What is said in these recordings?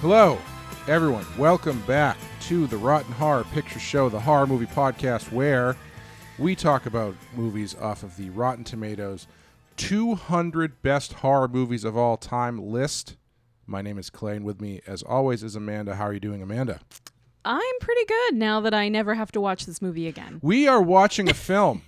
Hello, everyone. Welcome back to the Rotten Horror Picture Show, the horror movie podcast where we talk about movies off of the Rotten Tomatoes 200 best horror movies of all time list. My name is Clay, and with me, as always, is Amanda. How are you doing, Amanda? I'm pretty good now that I never have to watch this movie again. We are watching a film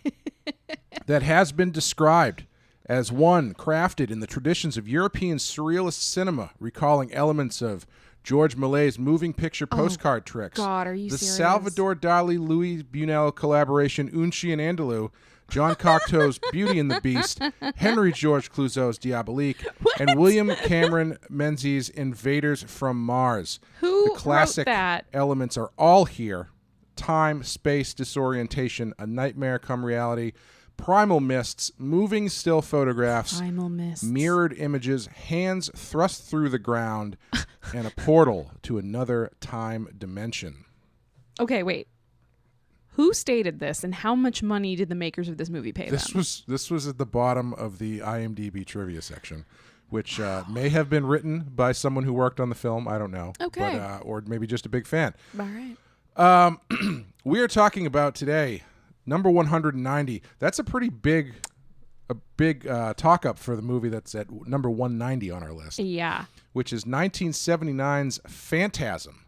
that has been described as one crafted in the traditions of European surrealist cinema, recalling elements of George Méliès's moving picture postcard tricks. God, are you the serious? Salvador Dali Louis Buñuel collaboration Unchi and Andalou, John Cocteau's Beauty and the Beast, Henry George Clouzot's Diabolique, and William Cameron Menzies' Invaders from Mars. Who the classic wrote that? elements are all here. Time, space, disorientation, a nightmare come reality, primal mists, moving still photographs, Primal mists. mirrored images, hands thrust through the ground, and a portal to another time dimension. Okay, wait. Who stated this, and how much money did the makers of this movie pay them? This was at the bottom of the IMDb trivia section, which may have been written by someone who worked on the film. I don't know. Okay. But, or maybe just a big fan. All right. We are talking about today number 190. That's a pretty big talk up for the movie that's at number 190 on our list. Yeah. Which is 1979's Phantasm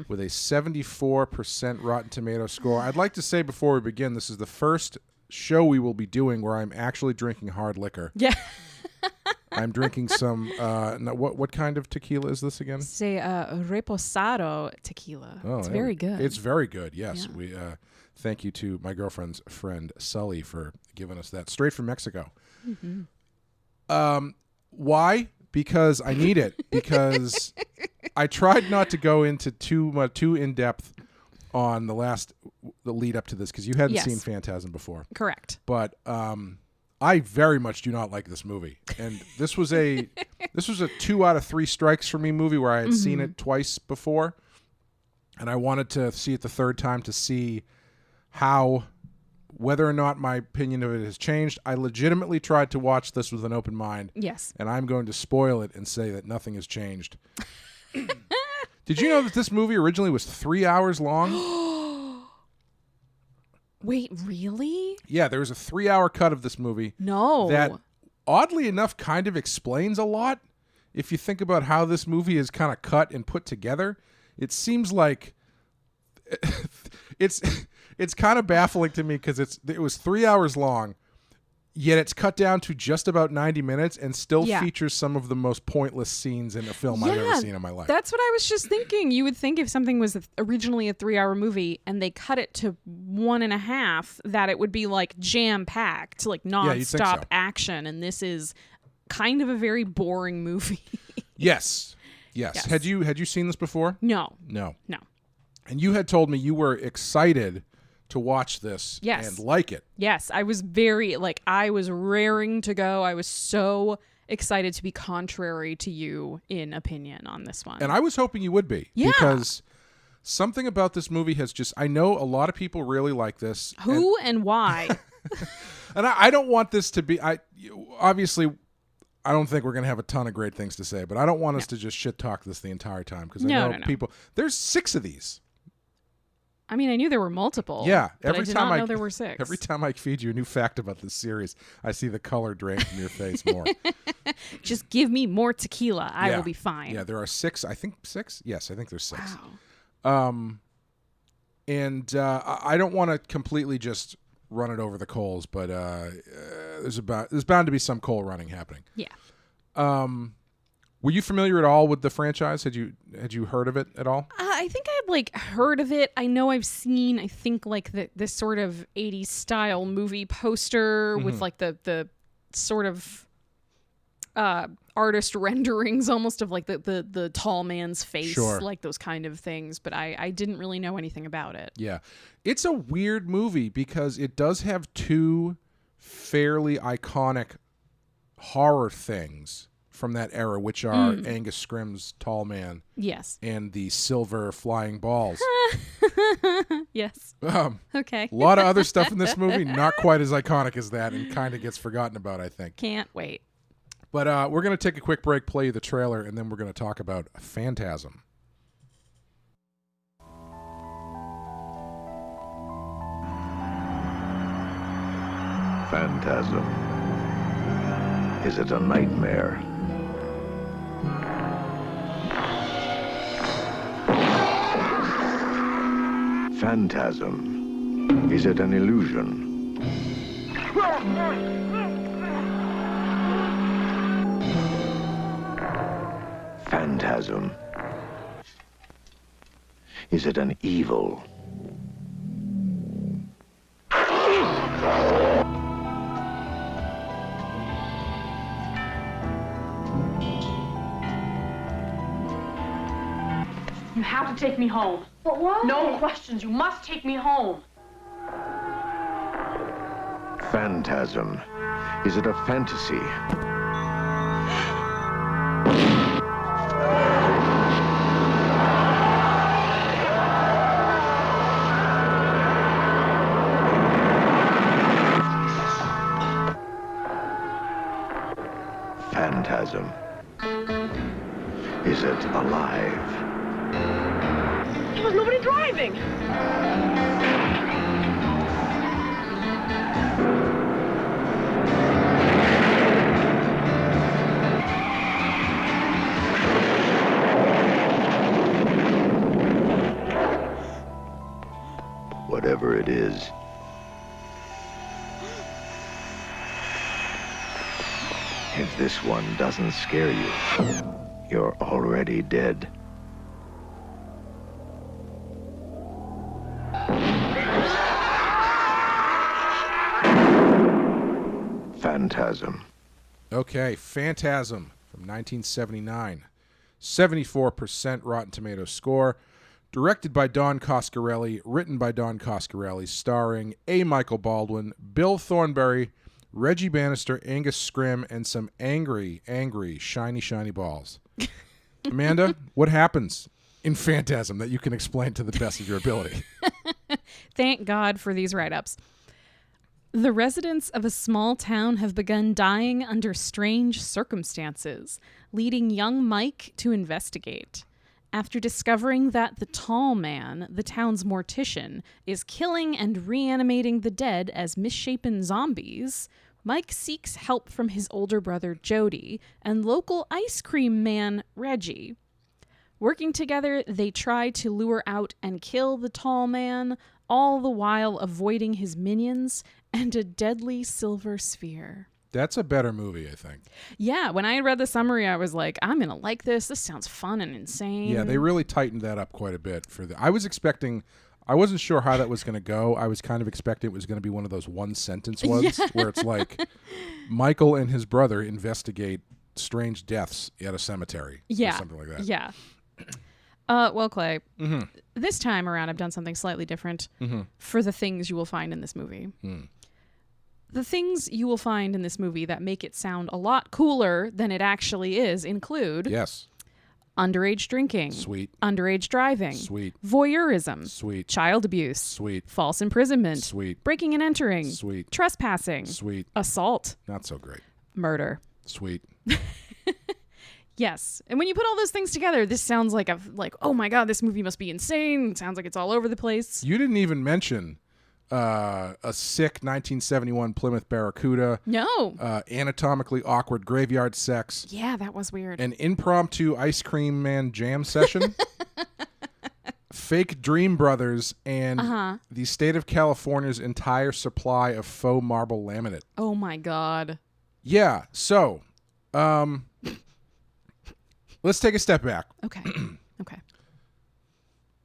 with a 74% Rotten Tomato score. I'd like to say before we begin, this is the first show we will be doing where I'm actually drinking hard liquor. Yeah. I'm drinking some, what kind of tequila is this again? Say Reposado tequila. Oh, it's very good. It's very good, yes. Yeah. We thank you to my girlfriend's friend, Sully, for giving us that straight from Mexico. Mm-hmm. Why? Because I need it. Because I tried not to go into too in depth on the lead up to this because you hadn't seen Phantasm before. Correct. But I very much do not like this movie, and this was a 2 out of 3 strikes for me movie where I had seen it twice before, and I wanted to see it the third time to see whether or not my opinion of it has changed. I legitimately tried to watch this with an open mind. Yes. And I'm going to spoil it and say that nothing has changed. Did you know that this movie originally was 3 hours long? Wait, really? Yeah, there was a 3-hour cut of this movie. No. That, oddly enough, kind of explains a lot. If you think about how this movie is kind of cut and put together, it seems like it's kind of baffling to me because it was 3 hours long, yet it's cut down to just about 90 minutes and still features some of the most pointless scenes in a film I've ever seen in my life. That's what I was just thinking. You would think if something was originally a 3-hour movie and they cut it to 1.5, that it would be like jam-packed, like non-stop action. And this is kind of a very boring movie. Yes. Had you seen this before? No. And you had told me you were excited to watch this and like it. Yes, I was I was raring to go. I was so excited to be contrary to you in opinion on this one. And I was hoping you would be. Yeah. Because something about this movie has I know a lot of people really like this. Who and why? And I don't want this to be, obviously, I don't think we're going to have a ton of great things to say, but I don't want us to just shit talk this the entire time because I know people, there's 6 of these. I mean, I knew there were multiple. Yeah. But I did not know there were 6. Every time I feed you a new fact about this series, I see the color drain from your face more. Just give me more tequila. I will be fine. Yeah, there are 6. I think 6? Yes, I think there's 6. Wow. And I don't want to completely just run it over the coals, but there's bound to be some coal running happening. Yeah. Were you familiar at all with the franchise? Had you heard of it at all? I think I had heard of it. I know I've seen. I think this sort of 80s style movie poster with the sort of artist renderings almost of the tall man's face, like those kind of things. But I didn't really know anything about it. Yeah, it's a weird movie because it does have 2 fairly iconic horror things from that era, which are Angus Scrimm's Tall Man, yes, and the silver flying balls. Yes. Okay. A lot of other stuff in this movie, not quite as iconic as that, and kind of gets forgotten about, I think. Can't wait. But we're going to take a quick break, play you the trailer, and then we're going to talk about Phantasm. Phantasm. Is it a nightmare? Phantasm. Is it an illusion? Phantasm. Is it an evil? You have to take me home. But why? No questions. You must take me home. Phantasm. Is it a fantasy? Phantasm. Is it alive? There was nobody driving. Whatever it is, if this one doesn't scare you, you're already dead. Phantasm. Okay, Phantasm from 1979. 74% Rotten Tomatoes score. Directed by Don Coscarelli, written by Don Coscarelli, starring A. Michael Baldwin, Bill Thornbury, Reggie Bannister, Angus Scrimm, and some angry, shiny balls. Amanda, what happens in Phantasm that you can explain to the best of your ability? Thank God for these write-ups. The residents of a small town have begun dying under strange circumstances, leading young Mike to investigate. After discovering that the tall man, the town's mortician, is killing and reanimating the dead as misshapen zombies, Mike seeks help from his older brother Jody and local ice cream man Reggie. Working together, they try to lure out and kill the tall man, all the while avoiding his minions and a deadly silver sphere. That's a better movie, I think. Yeah, when I read the summary, I was like, I'm going to like this. This sounds fun and insane. Yeah, they really tightened that up quite a bit. I wasn't sure how that was going to go. I was kind of expecting it was going to be one of those one-sentence ones where it's like Michael and his brother investigate strange deaths at a cemetery. Yeah. Or something like that. Yeah. Well, Clay, this time around, I've done something slightly different for the things you will find in this movie. The things you will find in this movie that make it sound a lot cooler than it actually is include underage drinking, sweet, underage driving, sweet, voyeurism, sweet, child abuse, sweet, false imprisonment, sweet, breaking and entering, sweet, trespassing, sweet, assault, not so great, murder, sweet. Yes. And when you put all those things together, this sounds like oh my God, this movie must be insane. It sounds like it's all over the place. You didn't even mention a sick 1971 Plymouth Barracuda. No. Anatomically awkward graveyard sex. Yeah, that was weird. An impromptu ice cream man jam session. Fake Dream Brothers and the state of California's entire supply of faux marble laminate. Oh my God. Yeah. So, let's take a step back. Okay. Okay.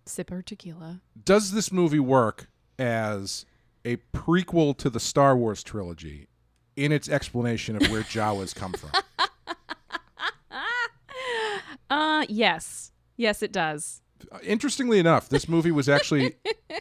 Sipper tequila. Does this movie work as a prequel to the Star Wars trilogy in its explanation of where Jawas come from? Yes. Yes, it does. Interestingly enough, this movie was actually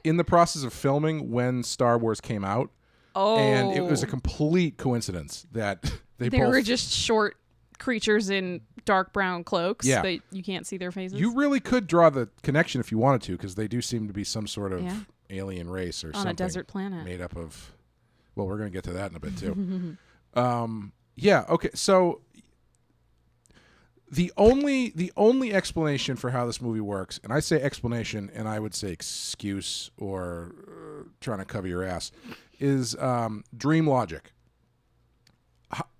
in the process of filming when Star Wars came out. Oh. And it was a complete coincidence that they both were just short creatures in dark brown cloaks Yeah. that you can't see their faces. You really could draw the connection if you wanted to, because they do seem to be some sort of alien race or something. On a desert planet. Made up of, well, we're going to get to that in a bit too. Yeah, okay. So The only explanation for how this movie works, and I say explanation, and I would say excuse or trying to cover your ass, is dream logic.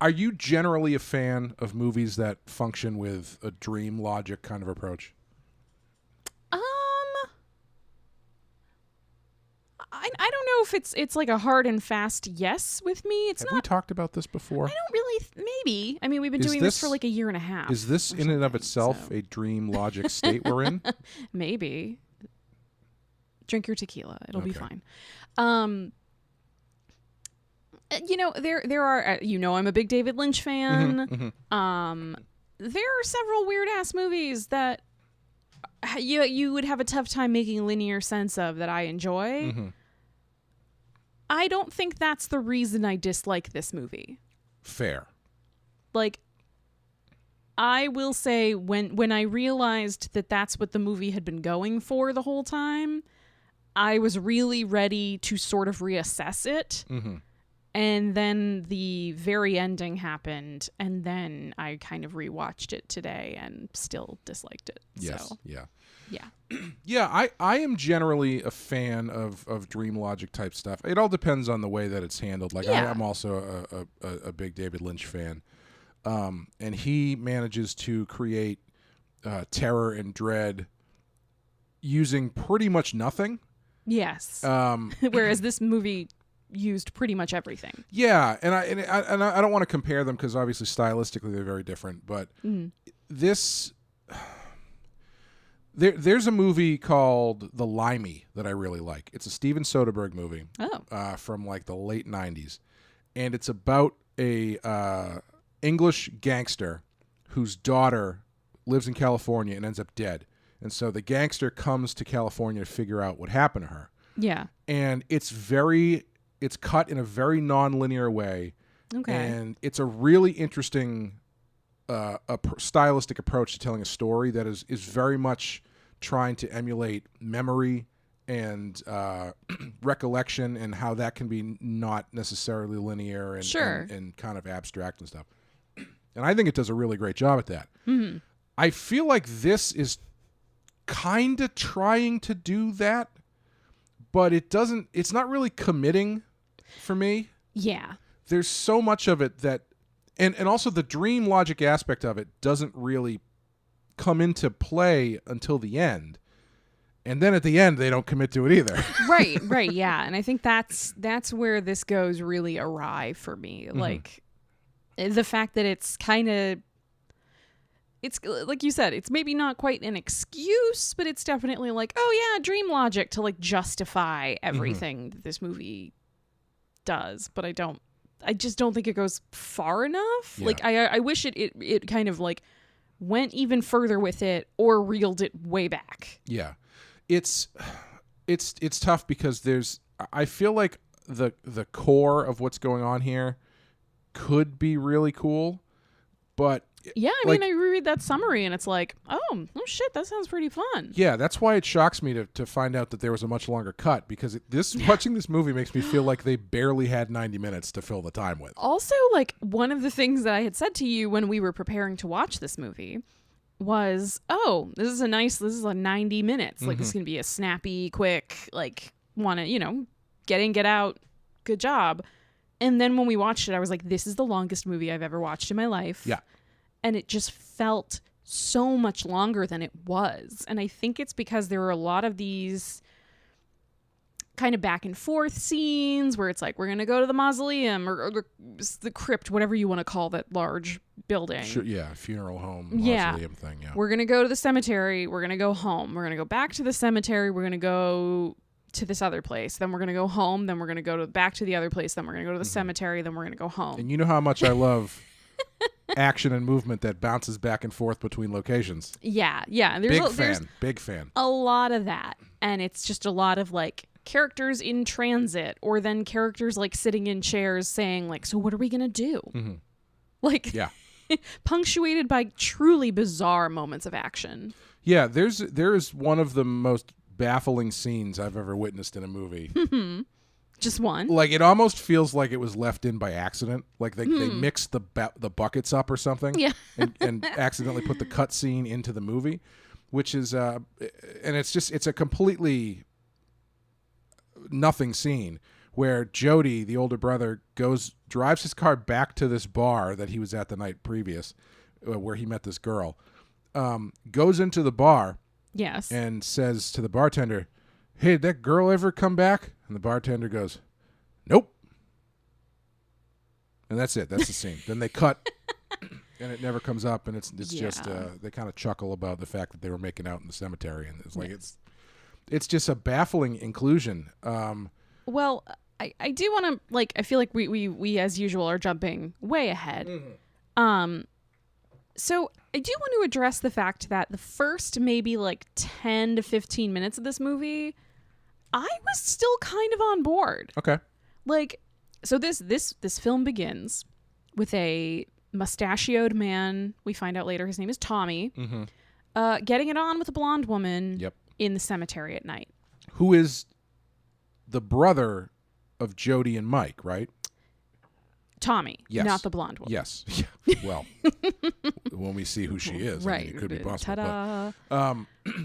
Are you generally a fan of movies that function with a dream logic kind of approach? I don't know if it's like a hard and fast yes with me. Have we talked about this before? I don't really. Maybe. I mean, we've been doing this for like a year and a half. Is this in and of itself a dream logic state we're in? Maybe. Drink your tequila. It'll be fine. There are. I'm a big David Lynch fan. There are several weird ass movies that you would have a tough time making linear sense of that I enjoy. I don't think that's the reason I dislike this movie. Fair. Like, I will say when I realized that that's what the movie had been going for the whole time, I was really ready to sort of reassess it. And then the very ending happened, and then I kind of rewatched it today and still disliked it. Yes. So, yeah. Yeah. I am generally a fan of dream logic type stuff. It all depends on the way that it's handled. Like I am also a big David Lynch fan. And he manages to create terror and dread using pretty much nothing. Yes. Whereas this movie used pretty much everything. Yeah, and I don't want to compare them because obviously stylistically they're very different. But this, there's a movie called The Limey that I really like. It's a Steven Soderbergh movie. From like the late '90s, and it's about a English gangster whose daughter lives in California and ends up dead. And so the gangster comes to California to figure out what happened to her. Yeah. And it's cut in a very non-linear way. Okay. And it's a really interesting stylistic approach to telling a story that is very much trying to emulate memory and recollection and how that can be not necessarily linear and kind of abstract and stuff. And I think it does a really great job at that. I feel like this is kind of trying to do that, but it's not really committing for me. Yeah. There's so much of it that, and also the dream logic aspect of it doesn't really come into play until the end. And then at the end, they don't commit to it either. Right, yeah. And I think that's where this goes really awry for me. Like, the fact that it's kind of, it's like you said, it's maybe not quite an excuse, but it's definitely like, oh yeah, dream logic to like justify everything that this movie does. But I just don't think it goes far enough. Yeah. Like I wish it kind of like went even further with it or reeled it way back. Yeah. It's tough because I feel like the core of what's going on here could be really cool, but yeah, I mean, I reread that summary and it's like, oh shit, that sounds pretty fun. Yeah, that's why it shocks me to find out that there was a much longer cut, because watching this movie makes me feel like they barely had 90 minutes to fill the time with. Also, like, one of the things that I had said to you when we were preparing to watch this movie was, this is a 90 minutes. Like, this is going to be a snappy, quick, like, want to, get in, get out, good job. And then when we watched it, I was like, this is the longest movie I've ever watched in my life. Yeah. And it just felt so much longer than it was. And I think it's because there were a lot of these kind of back and forth scenes where it's like, we're going to go to the mausoleum or the crypt, whatever you want to call that large building. Sure, yeah, funeral home, mausoleum thing, yeah. We're going to go to the cemetery. We're going to go home. We're going to go back to the cemetery. We're going to go to this other place. Then we're going to go home. Then we're going to go back to the other place. Then we're going to go to the cemetery. Then we're going to go home. And you know how much I love action and movement that bounces back and forth between locations. Yeah. And there's big fan. A lot of that. And it's just a lot of like characters in transit, or then characters like sitting in chairs saying like, so what are we going to do? Like, yeah. Punctuated by truly bizarre moments of action. Yeah, there is one of the most baffling scenes I've ever witnessed in a movie. Just one? Like, it almost feels like it was left in by accident. Like they mixed the buckets up or something. Yeah. and accidentally put the cut scene into the movie, which is and it's a completely nothing scene where Jody, the older brother, drives his car back to this bar that he was at the night previous, where he met this girl. Goes into the bar. Yes. And says to the bartender, "Hey, did that girl ever come back?" And the bartender goes, "Nope." And that's it. That's the scene. Then they cut, and it never comes up. And it's just they kind of chuckle about the fact that they were making out in the cemetery, and it's like it's just a baffling inclusion. Well, I do want to, like, I feel like we as usual are jumping way ahead. Mm-hmm. So I do want to address the fact that the first maybe like 10 to 15 minutes of this movie, I was still kind of on board. Okay. Like, so this film begins with a mustachioed man. We find out later his name is Tommy. Mm-hmm. Getting it on with a blonde woman. Yep. In the cemetery at night. Who is the brother of Jody and Mike, right? Tommy, yes. Not the blonde one. Yes. Well, when we see who she is, right. I mean, it could be possible. Ta-da.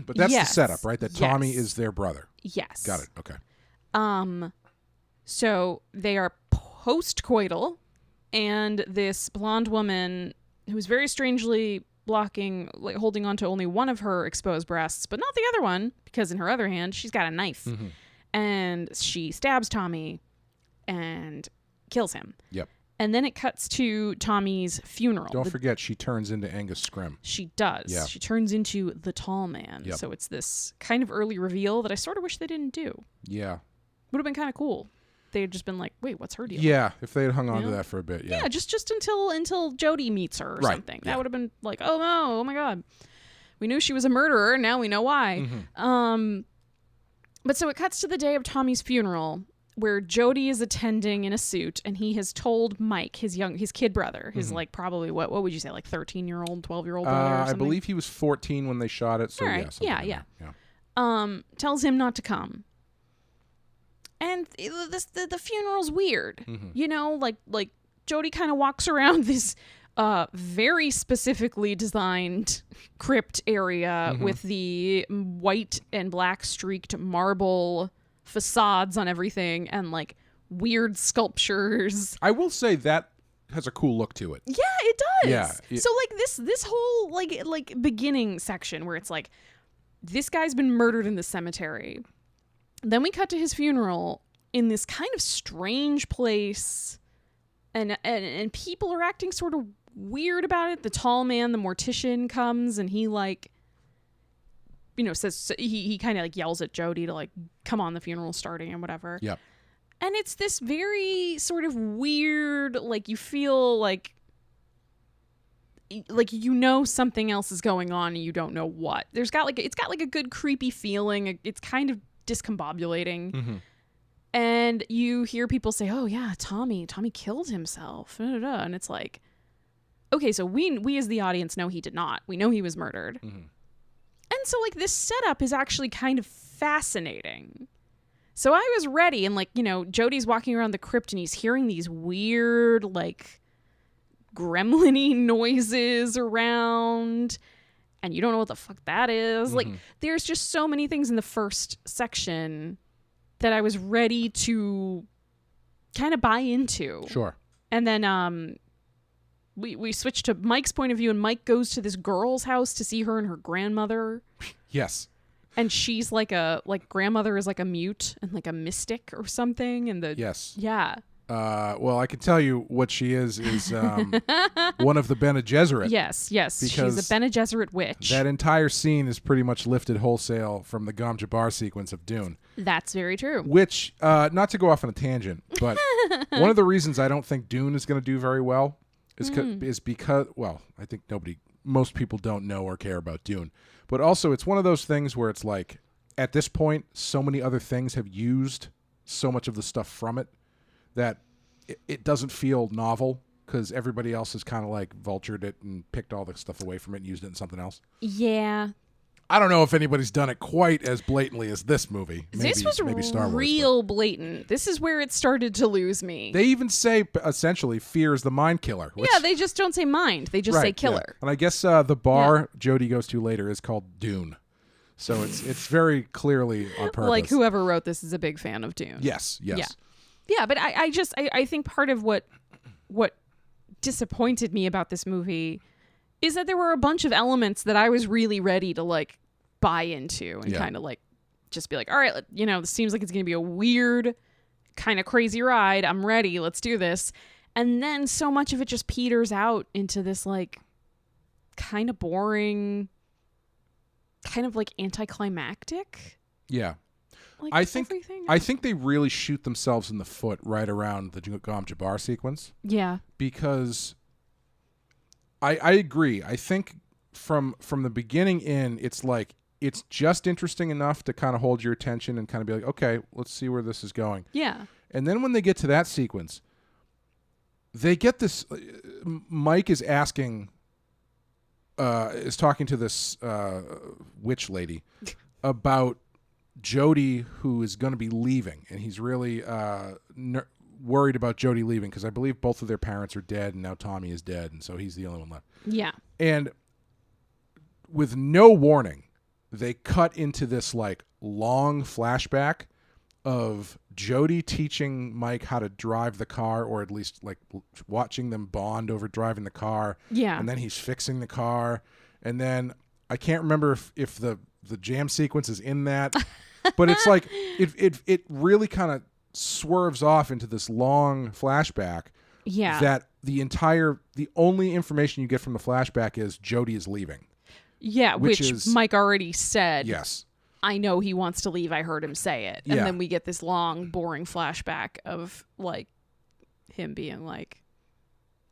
But that's the setup, right? That Tommy is their brother. Yes. Got it. Okay. So they are post-coital, and this blonde woman who's very strangely holding on to only one of her exposed breasts, but not the other one, because in her other hand, she's got a knife. Mm-hmm. And she stabs Tommy and kills him. Yep. And then it cuts to Tommy's funeral. Don't forget, she turns into Angus Scrimm. She does. Yeah. She turns into the tall man. Yep. So it's this kind of early reveal that I sort of wish they didn't do. Yeah. Would have been kind of cool. They had just been like, wait, what's her deal? Yeah, if they had hung on to that for a bit. Yeah, just until Jody meets her or something. That would have been like, oh no, oh my God. We knew she was a murderer. Now we know why. Mm-hmm. But so it cuts to the day of Tommy's funeral, where Jody is attending in a suit, and he has told Mike, his kid brother, his like probably what would you say, like 13-year-old, 12-year-old brother or something? I believe he was 14 when they shot it. So right. yeah. Tells him not to come. And the funeral's weird. Mm-hmm. You know, like Jody kind of walks around this very specifically designed crypt area with the white and black streaked marble facades on everything and like weird sculptures. I will say that has a cool look to it. Yeah, it does. Yeah. So like this whole like beginning section where it's like this guy's been murdered in the cemetery. Then we cut to his funeral in this kind of strange place, and people are acting sort of weird about it. The tall man, the mortician, comes and he like, you know, says he kind of like yells at Jody to like come on, the funeral's starting and whatever. Yep. And it's this very sort of weird, like you feel like you know something else is going on and you don't know what. It's got like a good creepy feeling. It's kind of discombobulating. Mm-hmm. And you hear people say, oh yeah, Tommy killed himself. And it's like, okay, so we as the audience know he did not. We know he was murdered. Mm-hmm. And so like this setup is actually kind of fascinating. So I was ready, and like, you know, Jody's walking around the crypt and he's hearing these weird like gremlin-y noises around, and you don't know what the fuck that is. Mm-hmm. Like there's just so many things in the first section that I was ready to kind of buy into. Sure. And then we switch to Mike's point of view, and Mike goes to this girl's house to see her and her grandmother. Yes. And she's like grandmother is like a mute and like a mystic or something. And yes. Yeah. Well, I can tell you what she is one of the Bene Gesserit. Yes. She's a Bene Gesserit witch. That entire scene is pretty much lifted wholesale from the Gom Jabbar sequence of Dune. That's very true. Which, not to go off on a tangent, but one of the reasons I don't think Dune is going to do very well is because, well, I think most people don't know or care about Dune. But also, it's one of those things where it's like, at this point, so many other things have used so much of the stuff from it that it doesn't feel novel because everybody else has kind of like vultured it and picked all the stuff away from it and used it in something else. Yeah. I don't know if anybody's done it quite as blatantly as this movie. This was maybe Star Wars, real blatant. This is where it started to lose me. They even say, essentially, fear is the mind killer. Yeah, they just don't say mind. They just say killer. Yeah. And I guess the bar Jody goes to later is called Dune. So it's very clearly on purpose. Like whoever wrote this is a big fan of Dune. Yes. Yeah, but I think part of what disappointed me about this movie is that there were a bunch of elements that I was really ready to like buy into and kind of like just be like, all right, this seems like it's going to be a weird kind of crazy ride. I'm ready. Let's do this. And then so much of it just peters out into this like kind of boring, kind of like anticlimactic. Yeah. Like I think they really shoot themselves in the foot right around the Gom Jabbar sequence. Yeah. Because I agree. I think from the beginning in, it's like it's just interesting enough to kind of hold your attention and kind of be like, okay, let's see where this is going. Yeah. And then when they get to that sequence, they get this. Mike is asking, is talking to this witch lady about Jody, who is going to be leaving, and he's really worried about Jody leaving because I believe both of their parents are dead, and now Tommy is dead, and so he's the only one left. Yeah. And with no warning, they cut into this like long flashback of Jody teaching Mike how to drive the car, or at least like watching them bond over driving the car. Yeah. And then he's fixing the car, and then I can't remember if the jam sequence is in that, but it's like it really kind of swerves off into this long flashback. Yeah. That the only information you get from the flashback is Jody is leaving. Yeah, which is, Mike already said. Yes. I know he wants to leave. I heard him say it. And then we get this long, boring flashback of like him being like,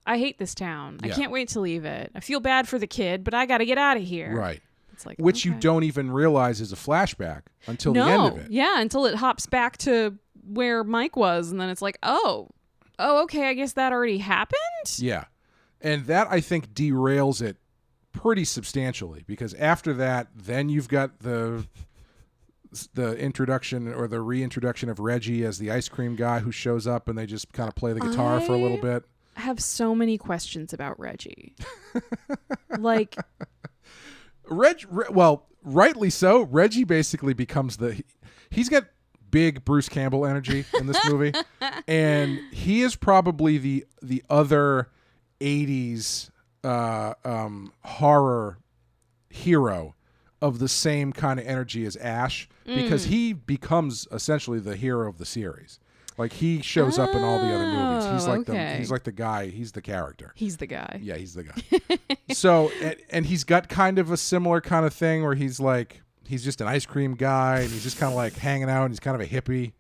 I hate this town. I can't wait to leave it. I feel bad for the kid, but I got to get out of here. Right. It's like, which you don't even realize is a flashback until the end of it. Yeah, until it hops back to where Mike was, and then it's like, oh, okay, I guess that already happened? Yeah. And that, I think, derails it pretty substantially, because after that, then you've got the introduction or the reintroduction of Reggie as the ice cream guy who shows up, and they just kind of play the guitar for a little bit. I have so many questions about Reggie. Like... Well, rightly so. Reggie basically becomes he's got big Bruce Campbell energy in this movie, and he is probably the other 80s horror hero of the same kind of energy as Ash, because he becomes essentially the hero of the series. Like, he shows up in all the other movies. He's like he's like the guy. He's the character. He's the guy. Yeah, he's the guy. So, and he's got kind of a similar kind of thing where he's like, he's just an ice cream guy, and he's just kind of like hanging out, and he's kind of a hippie.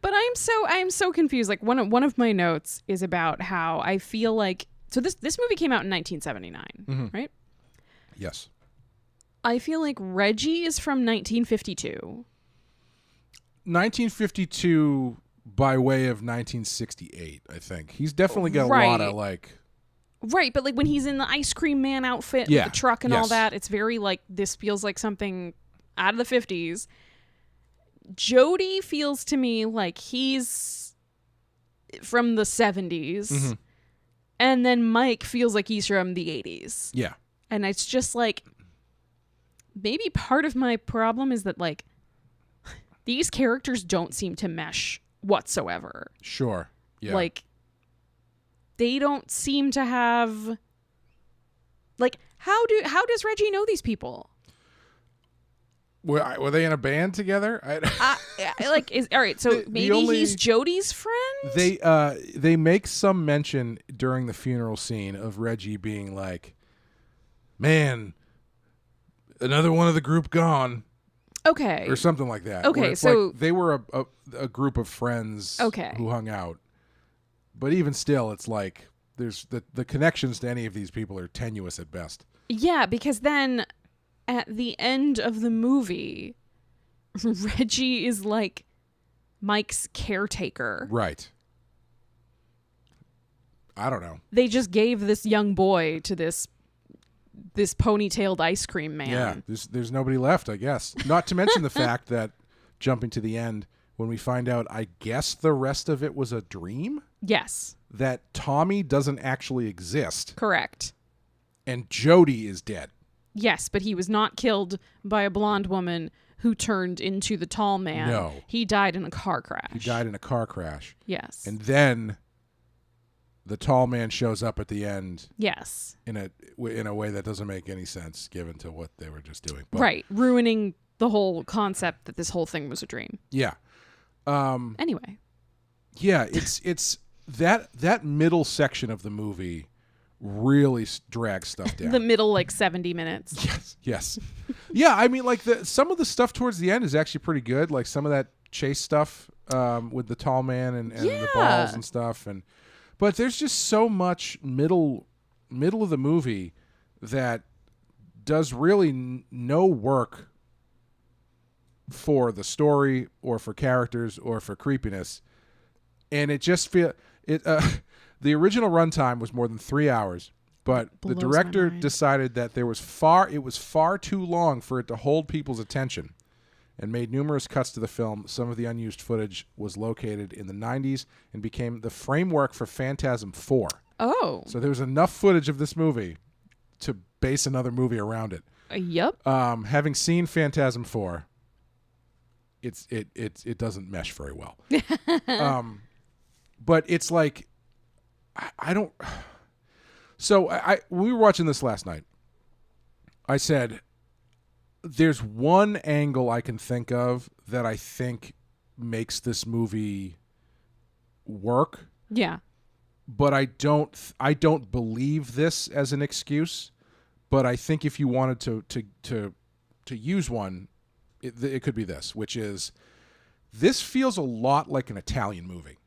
But I'm so confused. Like, one of my notes is about how I feel like, so this movie came out in 1979, right? Yes. I feel like Reggie is from 1952. 1952 by way of 1968, I think. He's definitely got a lot of like... Right, but like when he's in the ice cream man outfit with the truck and all that, it's very like, this feels like something out of the 50s. Jody feels to me like he's from the 70s. And then Mike feels like he's from the 80s. Yeah. And it's just like, maybe part of my problem is that like, these characters don't seem to mesh whatsoever. Sure. Yeah. Like, they don't seem to have... Like, how does Reggie know these people? Were they in a band together? All right, so maybe he's Jody's friend? They make some mention during the funeral scene of Reggie being like, man, another one of the group gone. Okay. Or something like that. Okay, so... Like they were a group of friends who hung out. But even still, it's like there's the connections to any of these people are tenuous at best. Yeah, because then at the end of the movie, Reggie is like Mike's caretaker. Right. I don't know. They just gave this young boy to this this ponytailed ice cream man. Yeah, there's nobody left, I guess. Not to mention the fact that, jumping to the end, when we find out, I guess the rest of it was a dream? Yes. That Tommy doesn't actually exist. Correct. And Jody is dead. Yes, but he was not killed by a blonde woman who turned into the tall man. No. He died in a car crash. He died in a car crash. Yes. And then the tall man shows up at the end. Yes. In a way that doesn't make any sense given to what they were just doing. But, right. Ruining the whole concept that this whole thing was a dream. Yeah. Anyway. Yeah, it's that middle section of the movie really drags stuff down. The middle 70 minutes. Yes. Yeah, I mean, some of the stuff towards the end is actually pretty good. Like some of that chase stuff with the tall man and the balls and stuff. But there's just so much middle of the movie that does really no work for the story or for characters or for creepiness. And it just the original runtime was more than 3 hours, but the director decided that it was far too long for it to hold people's attention, and made numerous cuts to the film. Some of the unused footage was located in the 90s and became the framework for Phantasm 4. Oh. So there was enough footage of this movie to base another movie around it. Yep. Having seen Phantasm 4, it doesn't mesh very well. But it's like, I don't. So we were watching this last night. I said, there's one angle I can think of that I think makes this movie work. Yeah. But I don't believe this as an excuse. But I think if you wanted to use one, it could be this, which is, this feels a lot like an Italian movie.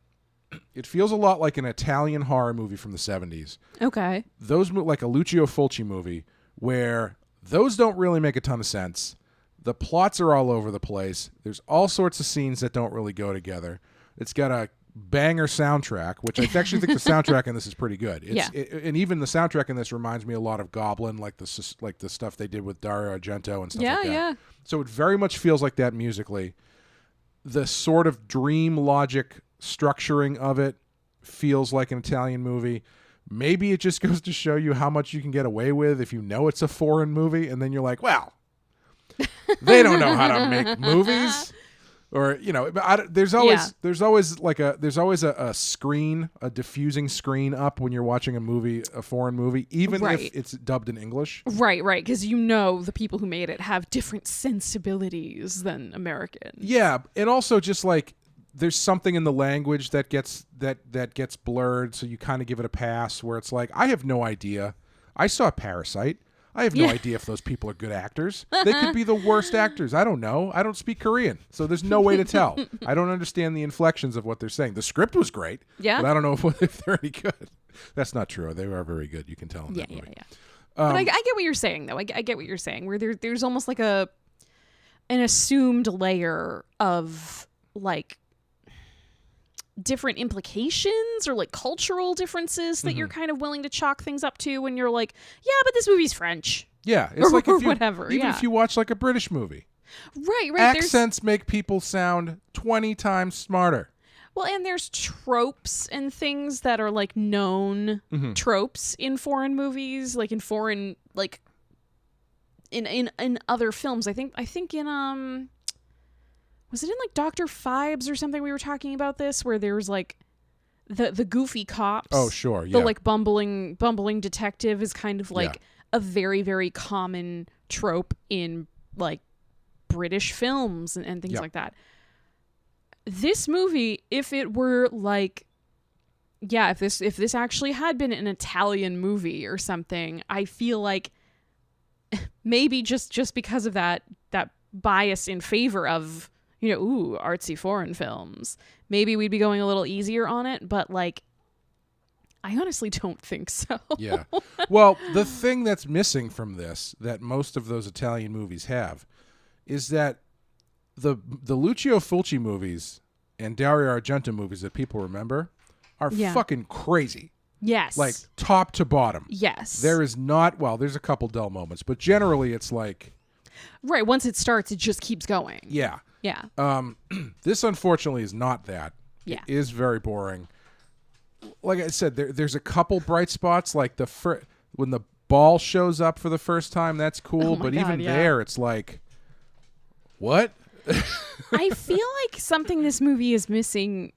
It feels a lot like an Italian horror movie from the 70s. Okay. Those, like a Lucio Fulci movie, where those don't really make a ton of sense. The plots are all over the place. There's all sorts of scenes that don't really go together. It's got a banger soundtrack, which I actually think the soundtrack in this is pretty good. And even the soundtrack in this reminds me a lot of Goblin, like the stuff they did with Dario Argento and stuff like that. Yeah. So it very much feels like that musically. The sort of dream logic structuring of it feels like an Italian movie. Maybe it just goes to show you how much you can get away with if you know it's a foreign movie, and then you're like, well, they don't know how to make movies. Or, there's always a screen, a diffusing screen up when you're watching a foreign movie, even if it's dubbed in English. Right, because the people who made it have different sensibilities than American. Yeah, and also just there's something in the language that gets blurred, so you kind of give it a pass, where it's like, I have no idea. I saw Parasite. I have no idea if those people are good actors. They could be the worst actors. I don't know. I don't speak Korean, so there's no way to tell. I don't understand the inflections of what they're saying. The script was great, but I don't know if they're any good. That's not true. They are very good. You can tell in that movie. But I get what you're saying, though. I get what you're saying, where there's almost like an assumed layer of different implications or cultural differences that you're kind of willing to chalk things up to when you're like, yeah, but this movie's French. Yeah, it's like if you, whatever. Even if you watch a British movie, right. Accents make people sound 20 times smarter. Well, and there's tropes and things that are known tropes in foreign movies, in foreign in other films. I think in was it in Dr. Phibes or something we were talking about this, where there was the goofy cops? Oh, sure, yeah. The bumbling detective is kind of a very, very common trope in British films and things like that. This movie, if it were if this actually had been an Italian movie or something, I feel like maybe just because of that bias in favor of artsy foreign films, maybe we'd be going a little easier on it, but I honestly don't think so. Yeah. Well, the thing that's missing from this, that most of those Italian movies have, is that the Lucio Fulci movies and Dario Argento movies that people remember are fucking crazy. Yes. Like top to bottom. Yes. There is not, well, there's a couple dull moments, but generally it's like. Right. Once it starts, it just keeps going. Yeah. Yeah. This unfortunately is not that. Yeah. It is very boring. Like I said, there's a couple bright spots, like when the ball shows up for the first time, that's cool. Oh my but God, even yeah. there, it's like, what? I feel like something this movie is missing,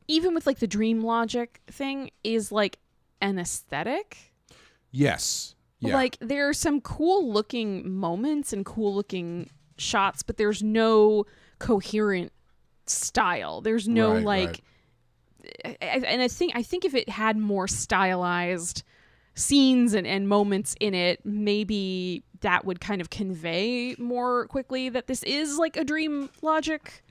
even with like the dream logic thing, is like an aesthetic. Yes. Yeah. Like there are some cool looking moments and cool looking shots, but there's no coherent style. There's no Right. and I think if it had more stylized scenes and moments in it, maybe that would kind of convey more quickly that this is like a dream logic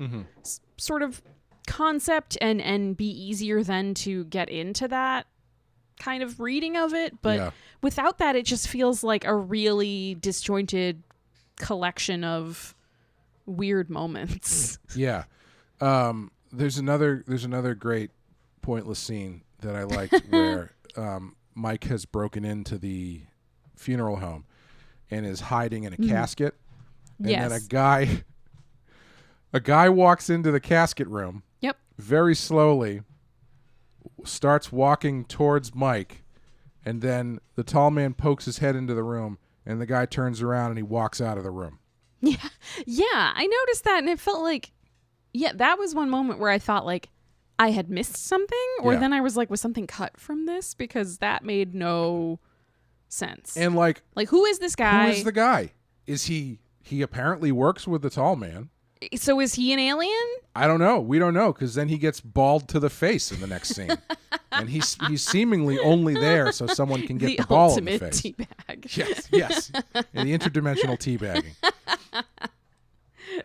sort of concept and be easier then to get into that kind of reading of it. But without that, it just feels like a really disjointed collection of weird moments. Yeah. There's another great pointless scene that I liked where Mike has broken into the funeral home and is hiding in a casket. And then a guy walks into the casket room. Yep. Very slowly starts walking towards Mike, and then the tall man pokes his head into the room, and the guy turns around and he walks out of the room. Yeah, I noticed that, and it felt like, that was one moment where I thought like I had missed something, or then I was like, was something cut from this? Because that made no sense. And like who is this guy? Who is the guy? Is he apparently works with the tall man. So is he an alien? I don't know. We don't know, because then he gets balled to the face in the next scene. And he's seemingly only there so someone can get the ball in the face. The ultimate teabag. Yes. And the interdimensional teabagging.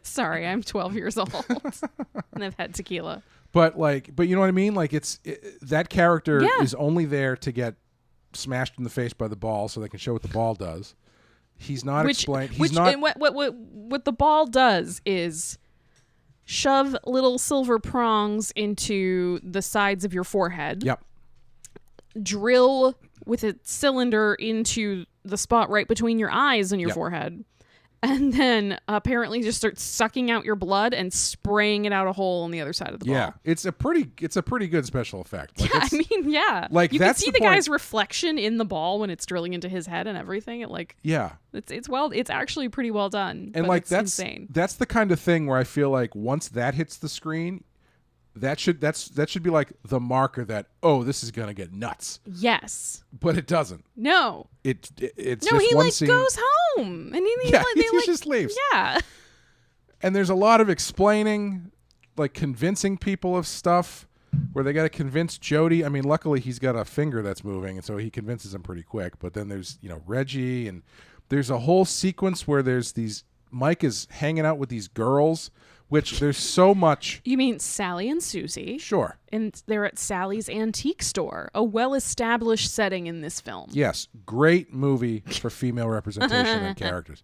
Sorry, I'm 12 years old and I've had tequila. But you know what I mean? Like that character is only there to get smashed in the face by the ball so they can show what the ball does. He's not explained. And what the ball does is shove little silver prongs into the sides of your forehead. Yep. Drill with a cylinder into the spot right between your eyes and your forehead. And then apparently just starts sucking out your blood and spraying it out a hole on the other side of the ball. Yeah, it's a pretty good special effect. Like, I mean, yeah. Like you that's can see the point. guy's reflection in the ball when it's drilling into his head and everything. It's actually pretty well done. And but like it's that's insane. That's the kind of thing where I feel like once that hits the screen, that should be like the marker that, oh, this is gonna get nuts. Yes. But it doesn't. No. It's no. just He one like scene. goes home and he just leaves. Yeah. And there's a lot of explaining, like convincing people of stuff, where they got to convince Jody. I mean, luckily he's got a finger that's moving, and so he convinces him pretty quick. But then there's Reggie, and there's a whole sequence where Mike is hanging out with these girls. Which there's so much. You mean Sally and Susie? Sure. And they're at Sally's antique store, a well-established setting in this film. Yes, great movie for female representation and characters.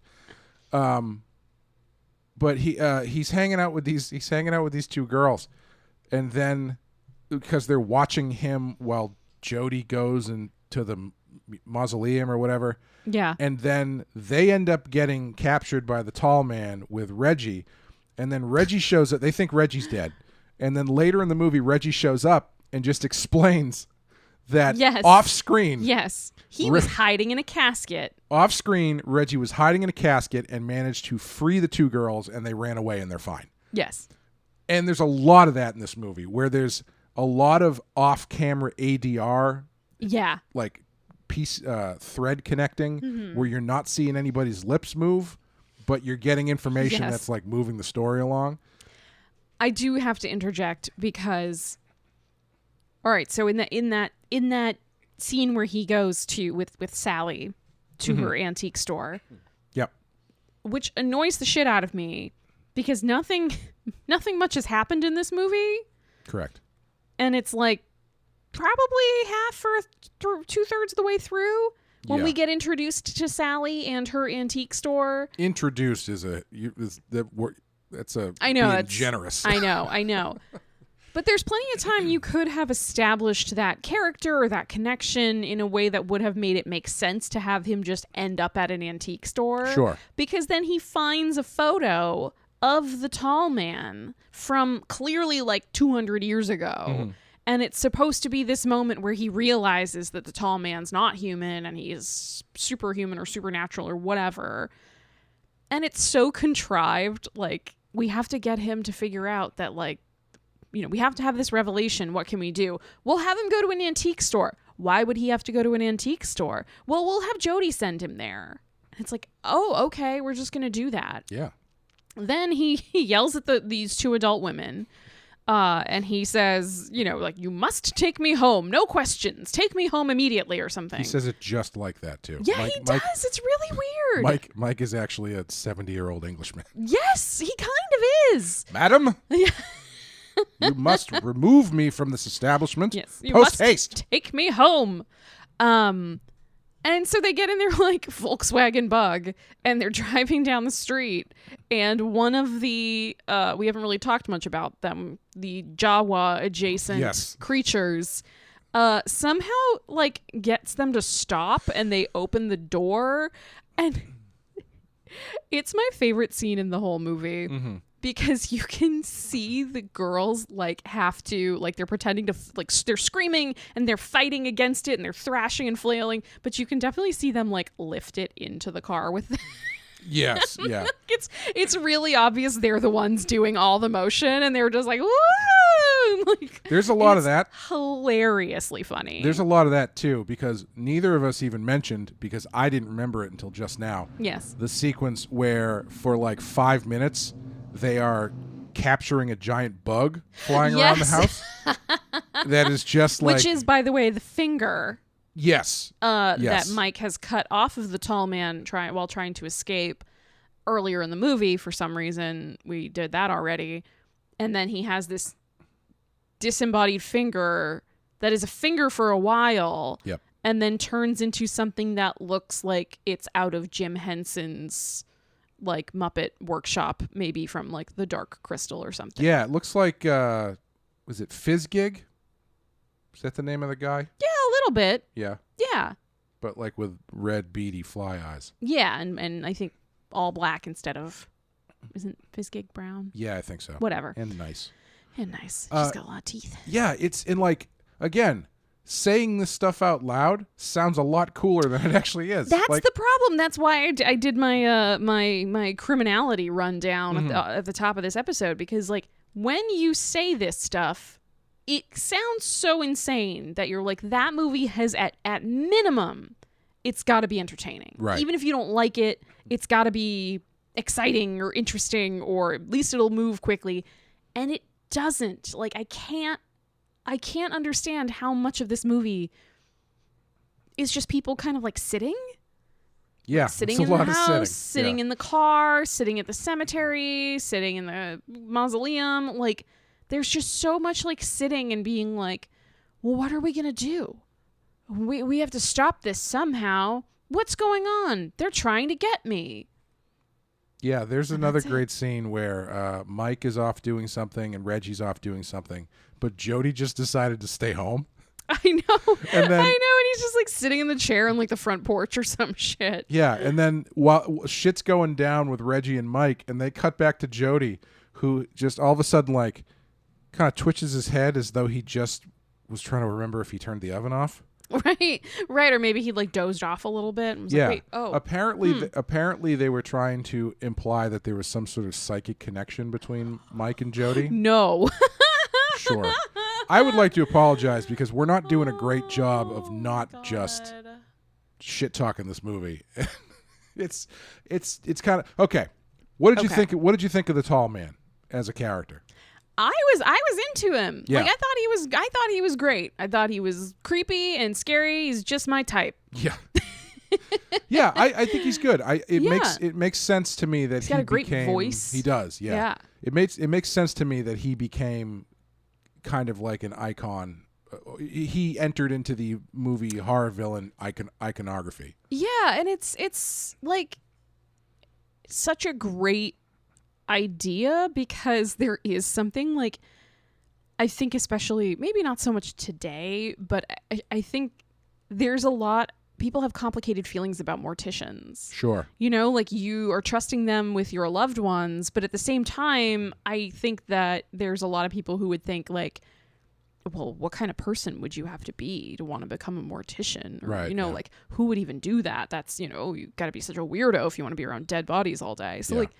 But he's hanging out with these two girls, and then because they're watching him while Jody goes into the mausoleum or whatever. Yeah. And then they end up getting captured by the tall man with Reggie. And then Reggie shows up. They think Reggie's dead. And then later in the movie, Reggie shows up and just explains that off screen. Yes. He was hiding in a casket. Off screen, Reggie was hiding in a casket and managed to free the two girls, and they ran away and they're fine. Yes. And there's a lot of that in this movie where there's a lot of off-camera ADR. Yeah. Like thread connecting where you're not seeing anybody's lips move. But you're getting information that's like moving the story along. I do have to interject because, all right. So in that scene where he goes with Sally to her antique store, yep, which annoys the shit out of me because nothing much has happened in this movie. Correct. And it's like probably half or 2/3 of the way through. When we get introduced to Sally and her antique store. Introduced is that's a I know being it's generous. I know. But there's plenty of time you could have established that character or that connection in a way that would have made it make sense to have him just end up at an antique store. Sure. Because then he finds a photo of the tall man from clearly like 200 years ago. And it's supposed to be this moment where he realizes that the tall man's not human and he is superhuman or supernatural or whatever. And it's so contrived. Like, we have to get him to figure out that, like, you know, we have to have this revelation. What can we do? We'll have him go to an antique store. Why would he have to go to an antique store? Well, we'll have Jody send him there. And it's like, oh, okay, we're just going to do that. Yeah. Then he yells at these two adult women. And he says, you know, like, you must take me home. No questions. Take me home immediately or something. He says it just like that, too. Yeah, he does. It's really weird. Mike is actually a 70-year-old Englishman. Yes, he kind of is. Madam? Yeah. You must remove me from this establishment. Yes. You Post must haste. Take me home. And so they get in their, like, Volkswagen Bug, and they're driving down the street, and one of the, we haven't really talked much about them, the Jawa-adjacent creatures, somehow, like, gets them to stop, and they open the door, and it's my favorite scene in the whole movie. Because you can see the girls, like, have to, like, they're pretending to, like, they're screaming and they're fighting against it and they're thrashing and flailing, but you can definitely see them, like, lift it into the car with them. Yes, yeah. It's really obvious they're the ones doing all the motion, and they're just like, woo! Like, there's a lot of that. Hilariously funny. There's a lot of that, too, because neither of us even mentioned, because I didn't remember it until just now. Yes. The sequence where, for, like, 5 minutes... they are capturing a giant bug flying around the house. That is just like... Which is, by the way, the finger. Yes. That Mike has cut off of the tall man while trying to escape earlier in the movie. For some reason, we did that already. And then he has this disembodied finger that is a finger for a while. Yep. And then turns into something that looks like it's out of Jim Henson's, like, Muppet Workshop, maybe from, like, The Dark Crystal or something. Yeah, it looks like, was it Fizzgig? Is that the name of the guy? Yeah, a little bit. Yeah. Yeah. But, like, with red, beady fly eyes. Yeah, and I think all black instead of... Isn't Fizzgig brown? Yeah, I think so. Whatever. And nice. And nice. She's got a lot of teeth. Yeah, it's in, like, again... saying this stuff out loud sounds a lot cooler than it actually is. That's the problem. That's why I did my my criminality rundown at the top of this episode, because, like, when you say this stuff, it sounds so insane that you're like, that movie has at minimum, it's got to be entertaining. Right. Even if you don't like it, it's got to be exciting or interesting, or at least it'll move quickly. And it doesn't. Like, I can't understand how much of this movie is just people kind of, like, sitting. Yeah, sitting it's in a the lot house, of sitting in the car, sitting at the cemetery, sitting in the mausoleum. Like, there's just so much, like, sitting and being like, well, what are we going to do? We have to stop this somehow. What's going on? They're trying to get me. Yeah, there's another great scene where Mike is off doing something and Reggie's off doing something, but Jody just decided to stay home. I know. And then, I know, and he's just, like, sitting in the chair on, like, the front porch or some shit. Yeah, and then while shit's going down with Reggie and Mike, and they cut back to Jody, who just all of a sudden, like, kind of twitches his head as though he just was trying to remember if he turned the oven off. Right, or maybe he, like, dozed off a little bit and was yeah. like, wait, oh. Apparently they were trying to imply that there was some sort of psychic connection between Mike and Jody. No. Sure. I would like to apologize because we're not doing a great job of not just shit talking this movie. It's kind of okay. What did you think? What did you think of the tall man as a character? I was into him. Yeah. Like, I thought he was great. I thought he was creepy and scary. He's just my type. Yeah. Yeah, I think he's good. It makes sense to me that he's got a great voice. He does. Yeah. It makes sense to me that he became kind of like an icon. He entered into the movie horror villain iconography. Yeah, and it's like such a great idea because there is something like, I think especially, maybe not so much today, but I think there's a lot, people have complicated feelings about morticians. Sure. You know, like you are trusting them with your loved ones, but at the same time, I think that there's a lot of people who would think like, well, what kind of person would you have to be to want to become a mortician? Or, right. You know, yeah. like who would even do that? That's, you know, you got to be such a weirdo if you want to be around dead bodies all day. So like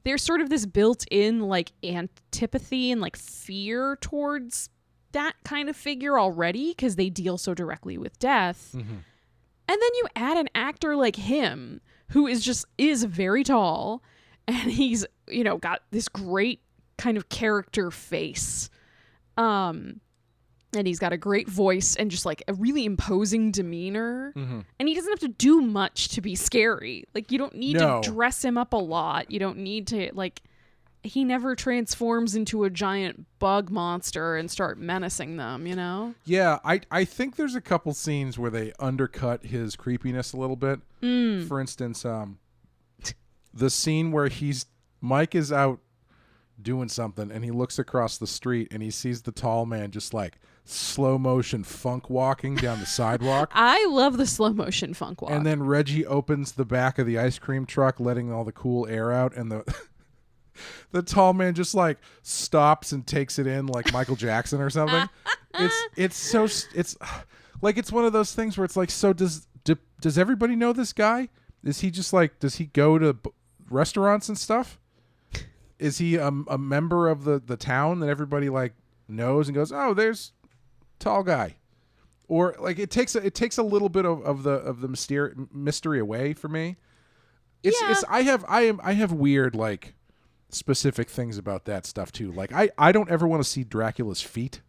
there's sort of this built-in like antipathy and like fear towards that kind of figure already because they deal so directly with death. Mm-hmm. And then you add an actor like him who is very tall and he's, you know, got this great kind of character face. And he's got a great voice and just like a really imposing demeanor. Mm-hmm. And he doesn't have to do much to be scary. Like you don't need to dress him up a lot. You don't need to like, he never transforms into a giant bug monster and start menacing them, you know? Yeah, I think there's a couple scenes where they undercut his creepiness a little bit. For instance, the scene where Mike is out doing something and he looks across the street and he sees the tall man just like slow motion funk walking down the sidewalk. I love the slow motion funk walk. And then Reggie opens the back of the ice cream truck, letting all the cool air out, and the tall man just like stops and takes it in like Michael Jackson or something. It's like it's one of those things where it's like, so does everybody know this guy? Is he just like, does he go to restaurants and stuff? Is he a member of the town that everybody like knows and goes, oh, there's tall guy? Or like it takes a little bit of the mystery away for me. I have weird like specific things about that stuff too. Like I don't ever want to see Dracula's feet,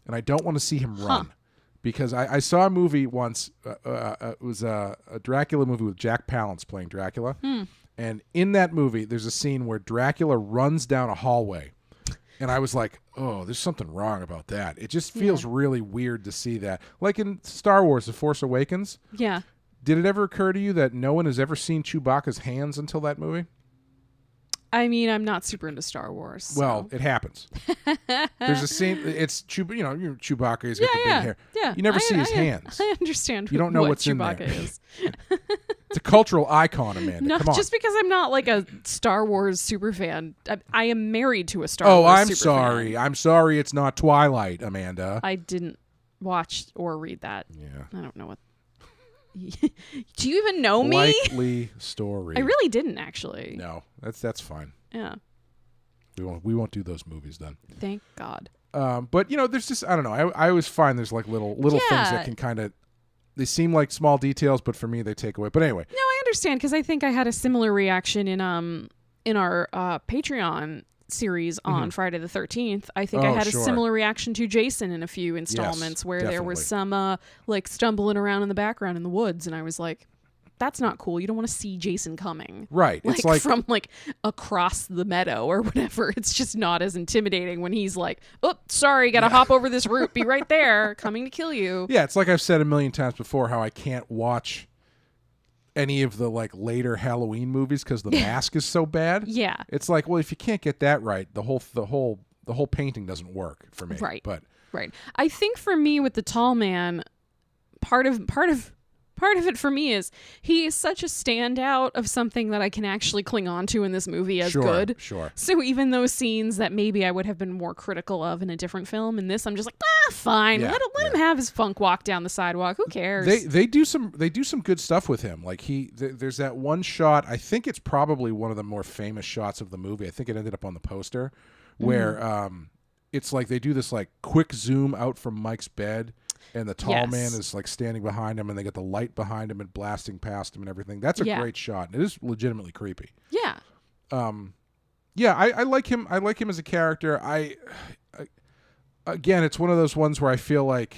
and I don't want to see him run, because I saw a movie once. It was a Dracula movie with Jack Palance playing Dracula. And in that movie, there's a scene where Dracula runs down a hallway. And I was like, oh, there's something wrong about that. It just feels really weird to see that. Like in Star Wars, The Force Awakens. Yeah. Did it ever occur to you that no one has ever seen Chewbacca's hands until that movie? I mean, I'm not super into Star Wars. So. Well, it happens. There's a scene. It's Chewbacca. He's got the big hair. Yeah. You never see his hands. I understand. You don't know what's Chewbacca in there. is. It's a cultural icon, Amanda. No, come on. Just because I'm not like a Star Wars super fan. I am married to a Star Wars I'm super sorry. fan. I'm sorry it's not Twilight, Amanda. I didn't watch or read that. Yeah. I don't know what. Do you even know me? Likely story. I really didn't actually. No, that's fine. Yeah. We won't do those movies then. Thank God. But there's just, I don't know. I always find there's like little things that can kind of, they seem like small details, but for me they take away. But anyway. No, I understand, because I think I had a similar reaction in our Patreon series on Friday the 13th. I think I had a similar reaction to Jason in a few installments where there was some like stumbling around in the background in the woods, and I was like, that's not cool. You don't want to see Jason coming. Right. It's like from like across the meadow or whatever. It's just not as intimidating when he's like, oh, sorry, got to hop over this root. Be right there. Coming to kill you. Yeah. It's like I've said a million times before how I can't watch any of the like later Halloween movies because the mask is so bad. Yeah. It's like, well, if you can't get that right, the whole painting doesn't work for me. Right. But right. I think for me with the tall man, part of it for me is he is such a standout of something that I can actually cling on to in this movie as good. Sure. So even those scenes that maybe I would have been more critical of in a different film, in this I'm just like, fine. Yeah, let him have his funk walk down the sidewalk. Who cares? They do some good stuff with him. Like there's that one shot, I think it's probably one of the more famous shots of the movie. I think it ended up on the poster where it's like they do this like quick zoom out from Mike's bed. And the tall man is like standing behind him, and they get the light behind him and blasting past him and everything. That's a great shot. And it is legitimately creepy. Yeah. I like him. I like him as a character. Again, it's one of those ones where I feel like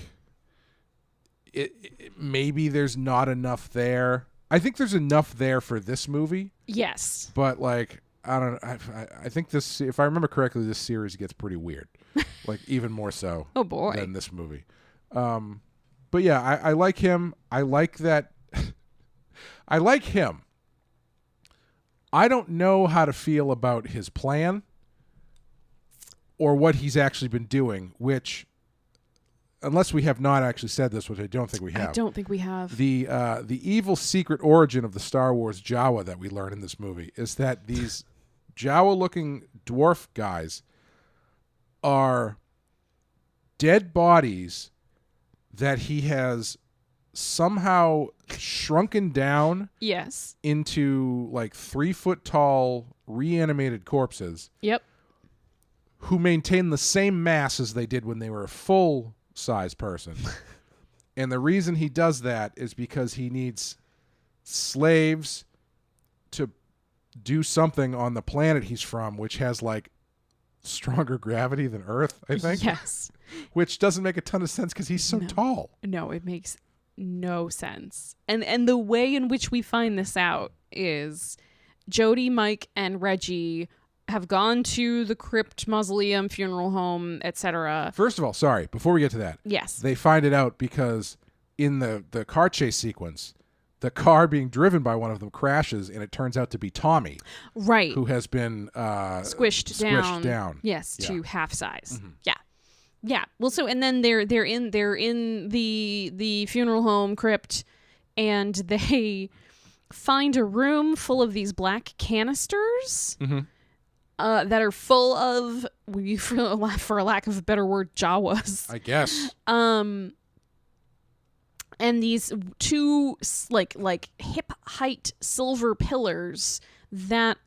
maybe there's not enough there. I think there's enough there for this movie. Yes. But like, I don't know. I think this, if I remember correctly, this series gets pretty weird. Like even more so. Oh boy. Than this movie. But yeah, I like him. I like that. I like him. I don't know how to feel about his plan. or what he's actually been doing, which, unless we have not actually said this, which I don't think we have. I don't think we have. The evil secret origin of the Star Wars Jawa that we learn in this movie is that these Jawa-looking dwarf guys are dead bodies that he has somehow shrunken down Yes. into like 3-foot tall reanimated corpses. Yep. Who maintain the same mass as they did when they were a full-size person. And the reason he does that is because he needs slaves to do something on the planet he's from, which has like stronger gravity than Earth, I think. Yes. Which doesn't make a ton of sense because he's so tall. No, it makes no sense. And the way in which we find this out is Jody, Mike, and Reggie have gone to the crypt, mausoleum, funeral home, etc. First of all, sorry, before we get to that. Yes. They find it out because in the car chase sequence, the car being driven by one of them crashes, and it turns out to be Tommy. Right. Who has been squished down. Yes, to half size. Mm-hmm. Yeah. Yeah. Well, so and then they're in the funeral home crypt, and they find a room full of these black canisters that are full of, for a lack of a better word, Jawas. I guess. And these two like hip height silver pillars that,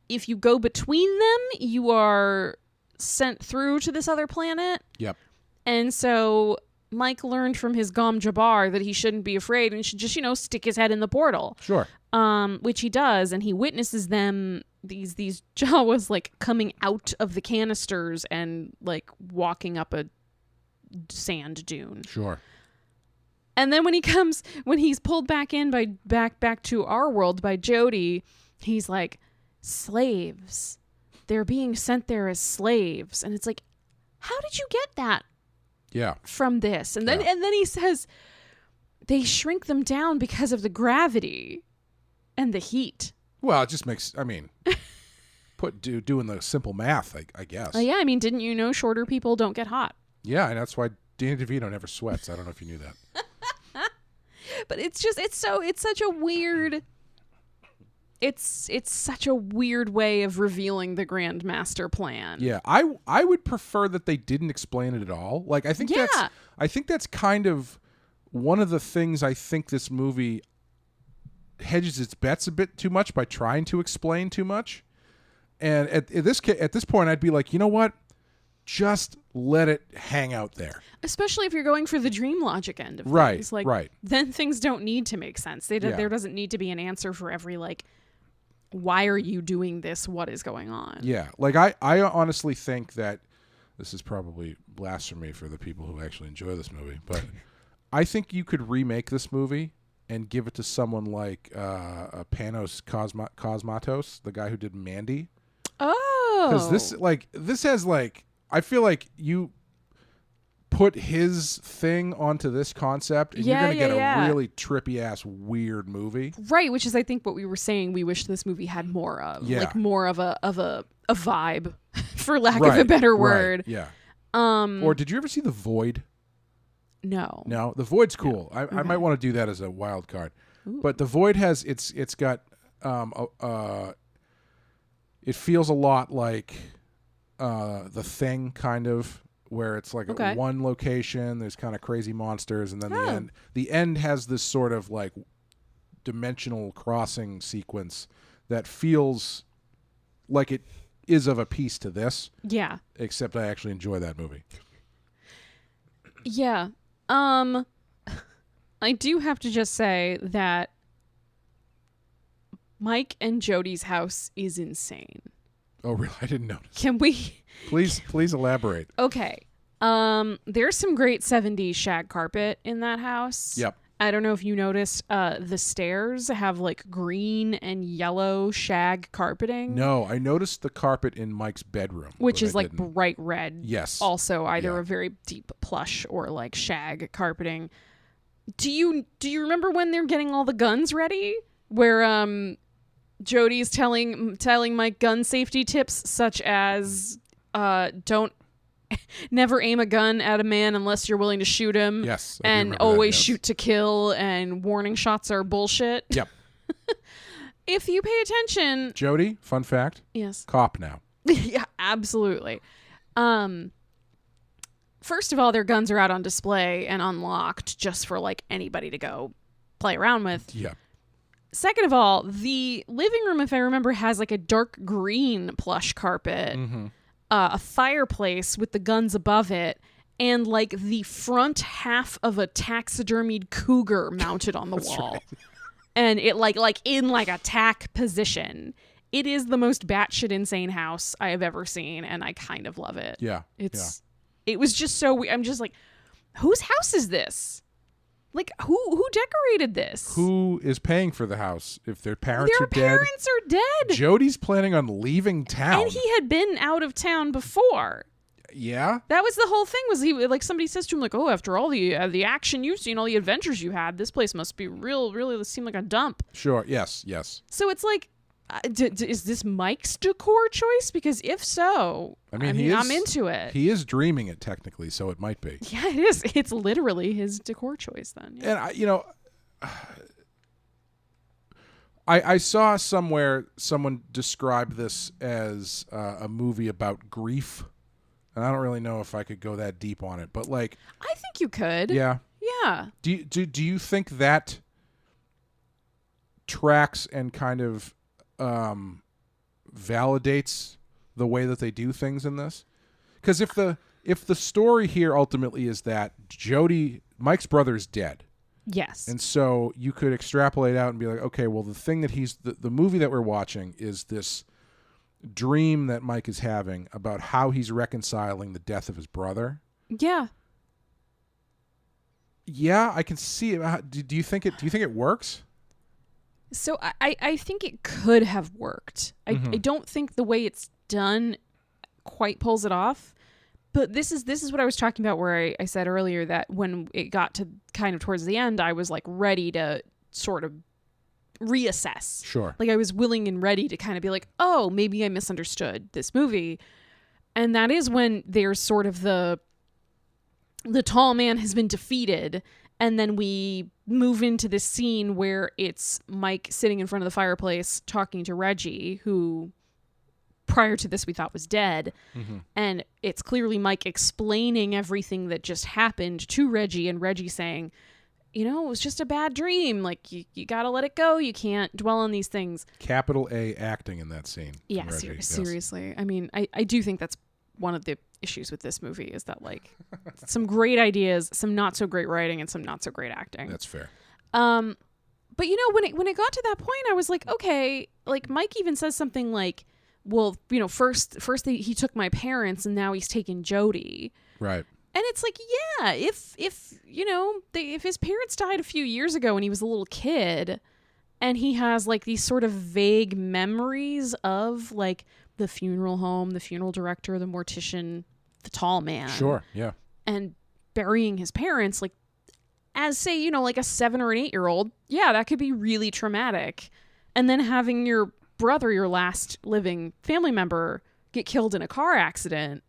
if you go between them, you are sent through to this other planet. Yep. And so Mike learned from his Gom Jabbar that he shouldn't be afraid and should just, stick his head in the portal. Sure. Which he does, and he witnesses them, these Jawas, like, coming out of the canisters and, like, walking up a sand dune. Sure. And then when he's pulled back in back to our world by Jody, he's like, slaves. They're being sent there as slaves. And it's like, how did you get that? Yeah. From this? And then he says they shrink them down because of the gravity and the heat. Well, it just makes, doing the simple math, I guess. Oh, yeah. I mean, didn't you know shorter people don't get hot? Yeah, and that's why Danny DeVito never sweats. I don't know if you knew that. But it's such a weird... It's such a weird way of revealing the Grand Master Plan. Yeah, I would prefer that they didn't explain it at all. Like, I think that's kind of one of the things I think this movie hedges its bets a bit too much by trying to explain too much. And at this point, I'd be like, you know what? Just let it hang out there. Especially if you're going for the dream logic end of things. Right. Then things don't need to make sense. There doesn't need to be an answer for every, like, why are you doing this? What is going on? Yeah. Like, I honestly think that this is probably blasphemy for the people who actually enjoy this movie, but I think you could remake this movie and give it to someone like Panos Cosmatos, the guy who did Mandy. Oh. Because this has, like, I feel like you put his thing onto this concept, and you're going to get a really trippy-ass weird movie. Right, which is, I think, what we were saying we wish this movie had more of. Yeah. Like, more of a vibe, for lack of a better word. Right, yeah. Or did you ever see The Void? No. No? The Void's cool. I might want to do that as a wild card. Ooh. But The Void has, it's got, it feels a lot like The Thing, kind of, where it's like one location, there's kind of crazy monsters, and then the end has this sort of like dimensional crossing sequence that feels like it is of a piece to this. Yeah. Except I actually enjoy that movie. Yeah. I do have to just say that Mike and Jody's house is insane. Oh, really? I didn't notice. Can we... Please elaborate. Okay. There's some great 70s shag carpet in that house. Yep. I don't know if you noticed, the stairs have like green and yellow shag carpeting. No, I noticed the carpet in Mike's bedroom. Which is like bright red. Yes. Also either a very deep plush or like shag carpeting. Do you remember when they're getting all the guns ready? Where Jody's telling Mike gun safety tips such as don't never aim a gun at a man unless you're willing to shoot him. Yes. And always shoot to kill, and warning shots are bullshit. Yep. If you pay attention. Jody, fun fact. Yes. Cop now. Yeah, absolutely. First of all, their guns are out on display and unlocked just for like anybody to go play around with. Yeah. Second of all, the living room, if I remember, has like a dark green plush carpet, a fireplace with the guns above it, and like the front half of a taxidermied cougar mounted on the wall. Right. And it like in like attack position. It is the most batshit insane house I have ever seen, and I kind of love it. Yeah. It was just so I'm just like, whose house is this? Like, who decorated this? Who is paying for the house if their parents are dead? Their parents are dead. Jody's planning on leaving town. And he had been out of town before. Yeah? That was the whole thing, was he, like, somebody says to him, like, oh, after all the action you've seen, all the adventures you had, this place must be really seem like a dump. Sure, yes. So it's like, is this Mike's decor choice? Because if so, I mean I'm into it. He is dreaming it technically, so it might be. Yeah, it is. It's literally his decor choice then. Yeah. And I saw somewhere someone described this as a movie about grief, and I don't really know if I could go that deep on it, but like, I think you could. Yeah. Yeah. Do you think that tracks and kind of validates the way that they do things in this? Because if the story here ultimately is that Mike's brother is dead, yes, and so you could extrapolate out and be like, okay, well, the thing that the movie that we're watching is this dream that Mike is having about how he's reconciling the death of his brother. Yeah, I can see it. Do you think it works? So I think it could have worked. I don't think the way it's done quite pulls it off. But this is what I was talking about, where I said earlier that when it got to kind of towards the end, I was like ready to sort of reassess. Sure. Like I was willing and ready to kind of be like, oh, maybe I misunderstood this movie. And that is when there's sort of the tall man has been defeated. And then we move into this scene where it's Mike sitting in front of the fireplace talking to Reggie, who prior to this we thought was dead. Mm-hmm. And it's clearly Mike explaining everything that just happened to Reggie, and Reggie saying, it was just a bad dream. Like, you got to let it go. You can't dwell on these things. Capital A acting in that scene. Yeah, seriously. I mean, I do think that's one of the issues with this movie, is that like some great ideas, some not so great writing, and some not so great acting. That's fair. But when it got to that point, I was like, okay, like Mike even says something like, well, first he took my parents and now he's taken Jody. Right. And it's like, yeah, if his parents died a few years ago when he was a little kid, and he has like these sort of vague memories of like the funeral home, the funeral director, the mortician, the tall man. Sure, yeah. And burying his parents, like, as say, like a 7 or an 8-year-old, yeah, that could be really traumatic. And then having your brother, your last living family member, get killed in a car accident.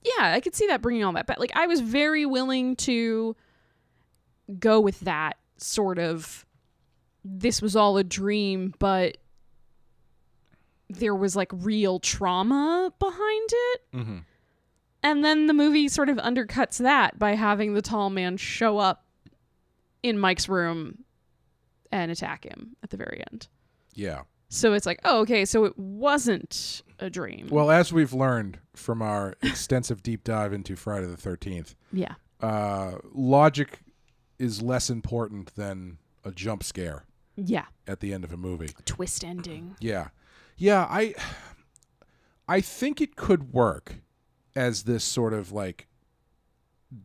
Yeah, I could see that bringing all that back. Like, I was very willing to go with that sort of, this was all a dream, but there was like real trauma behind it. Mm-hmm. And then the movie sort of undercuts that by having the tall man show up in Mike's room and attack him at the very end. Yeah. So it's like, oh, okay, so it wasn't a dream. Well, as we've learned from our extensive deep dive into Friday the 13th, yeah, logic is less important than a jump scare. Yeah. At the end of a movie. Twist ending. Yeah. Yeah, I think it could work as this sort of like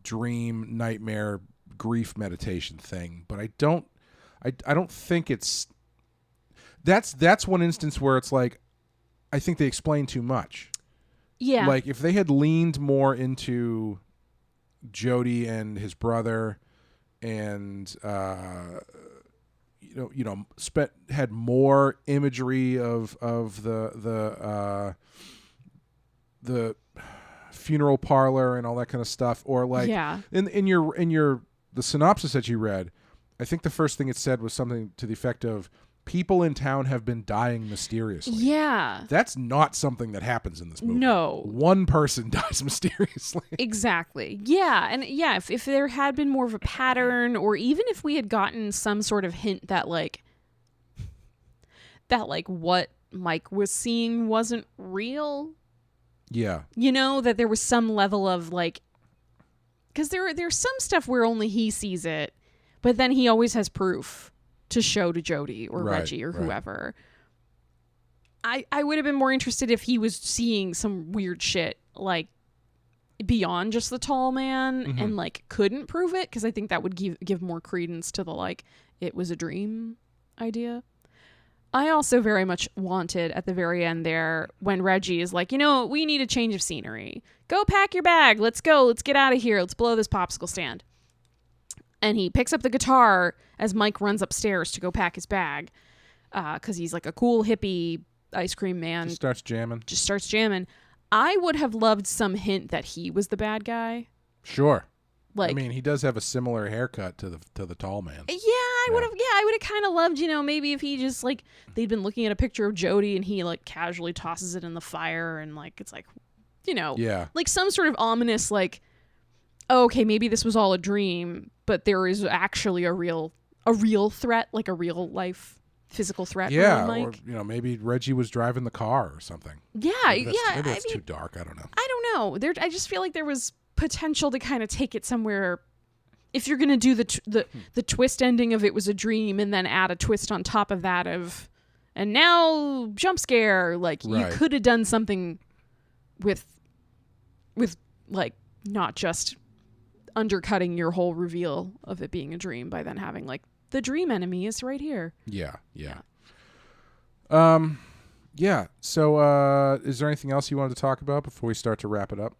dream, nightmare, grief meditation thing, but I don't think it's that's one instance where it's like, I think they explain too much. Yeah. Like if they had leaned more into Jody and his brother and had more imagery of the the funeral parlor and all that kind of stuff, or like in your the synopsis that you read, I think the first thing it said was something to the effect of people in town have been dying mysteriously. Yeah. That's not something that happens in this movie. No. One person dies mysteriously. Exactly. Yeah. And yeah, if there had been more of a pattern, or even if we had gotten some sort of hint that like what Mike was seeing wasn't real. Yeah. You know, that there was some level of like, because there's some stuff where only he sees it, but then he always has proof to show to Jody or Reggie or whoever. I would have been more interested if he was seeing some weird shit like beyond just the tall man and like couldn't prove it, because I think that would give more credence to the like it was a dream idea. I also very much wanted at the very end there when Reggie is like, we need a change of scenery. Go pack your bag. Let's go. Let's get out of here. Let's blow this popsicle stand. And he picks up the guitar as Mike runs upstairs to go pack his bag because he's like a cool hippie ice cream man. Just starts jamming. I would have loved some hint that he was the bad guy. Sure. Like, I mean, he does have a similar haircut to the tall man. Yeah, I would have kind of loved, maybe if he just like they'd been looking at a picture of Jody and he like casually tosses it in the fire and like it's like, like some sort of ominous like, oh, okay, maybe this was all a dream, but there is actually a real threat, like a real life physical threat. Yeah, or maybe Reggie was driving the car or something. Yeah, maybe that's too dark. I don't know. I don't know. I just feel like there was potential to kind of take it somewhere. If you're gonna do the twist ending of it was a dream and then add a twist on top of that of, and now jump scare, like you could have done something with like not just undercutting your whole reveal of it being a dream by then having like the dream enemy is right here. Yeah. So is there anything else you wanted to talk about before we start to wrap it up?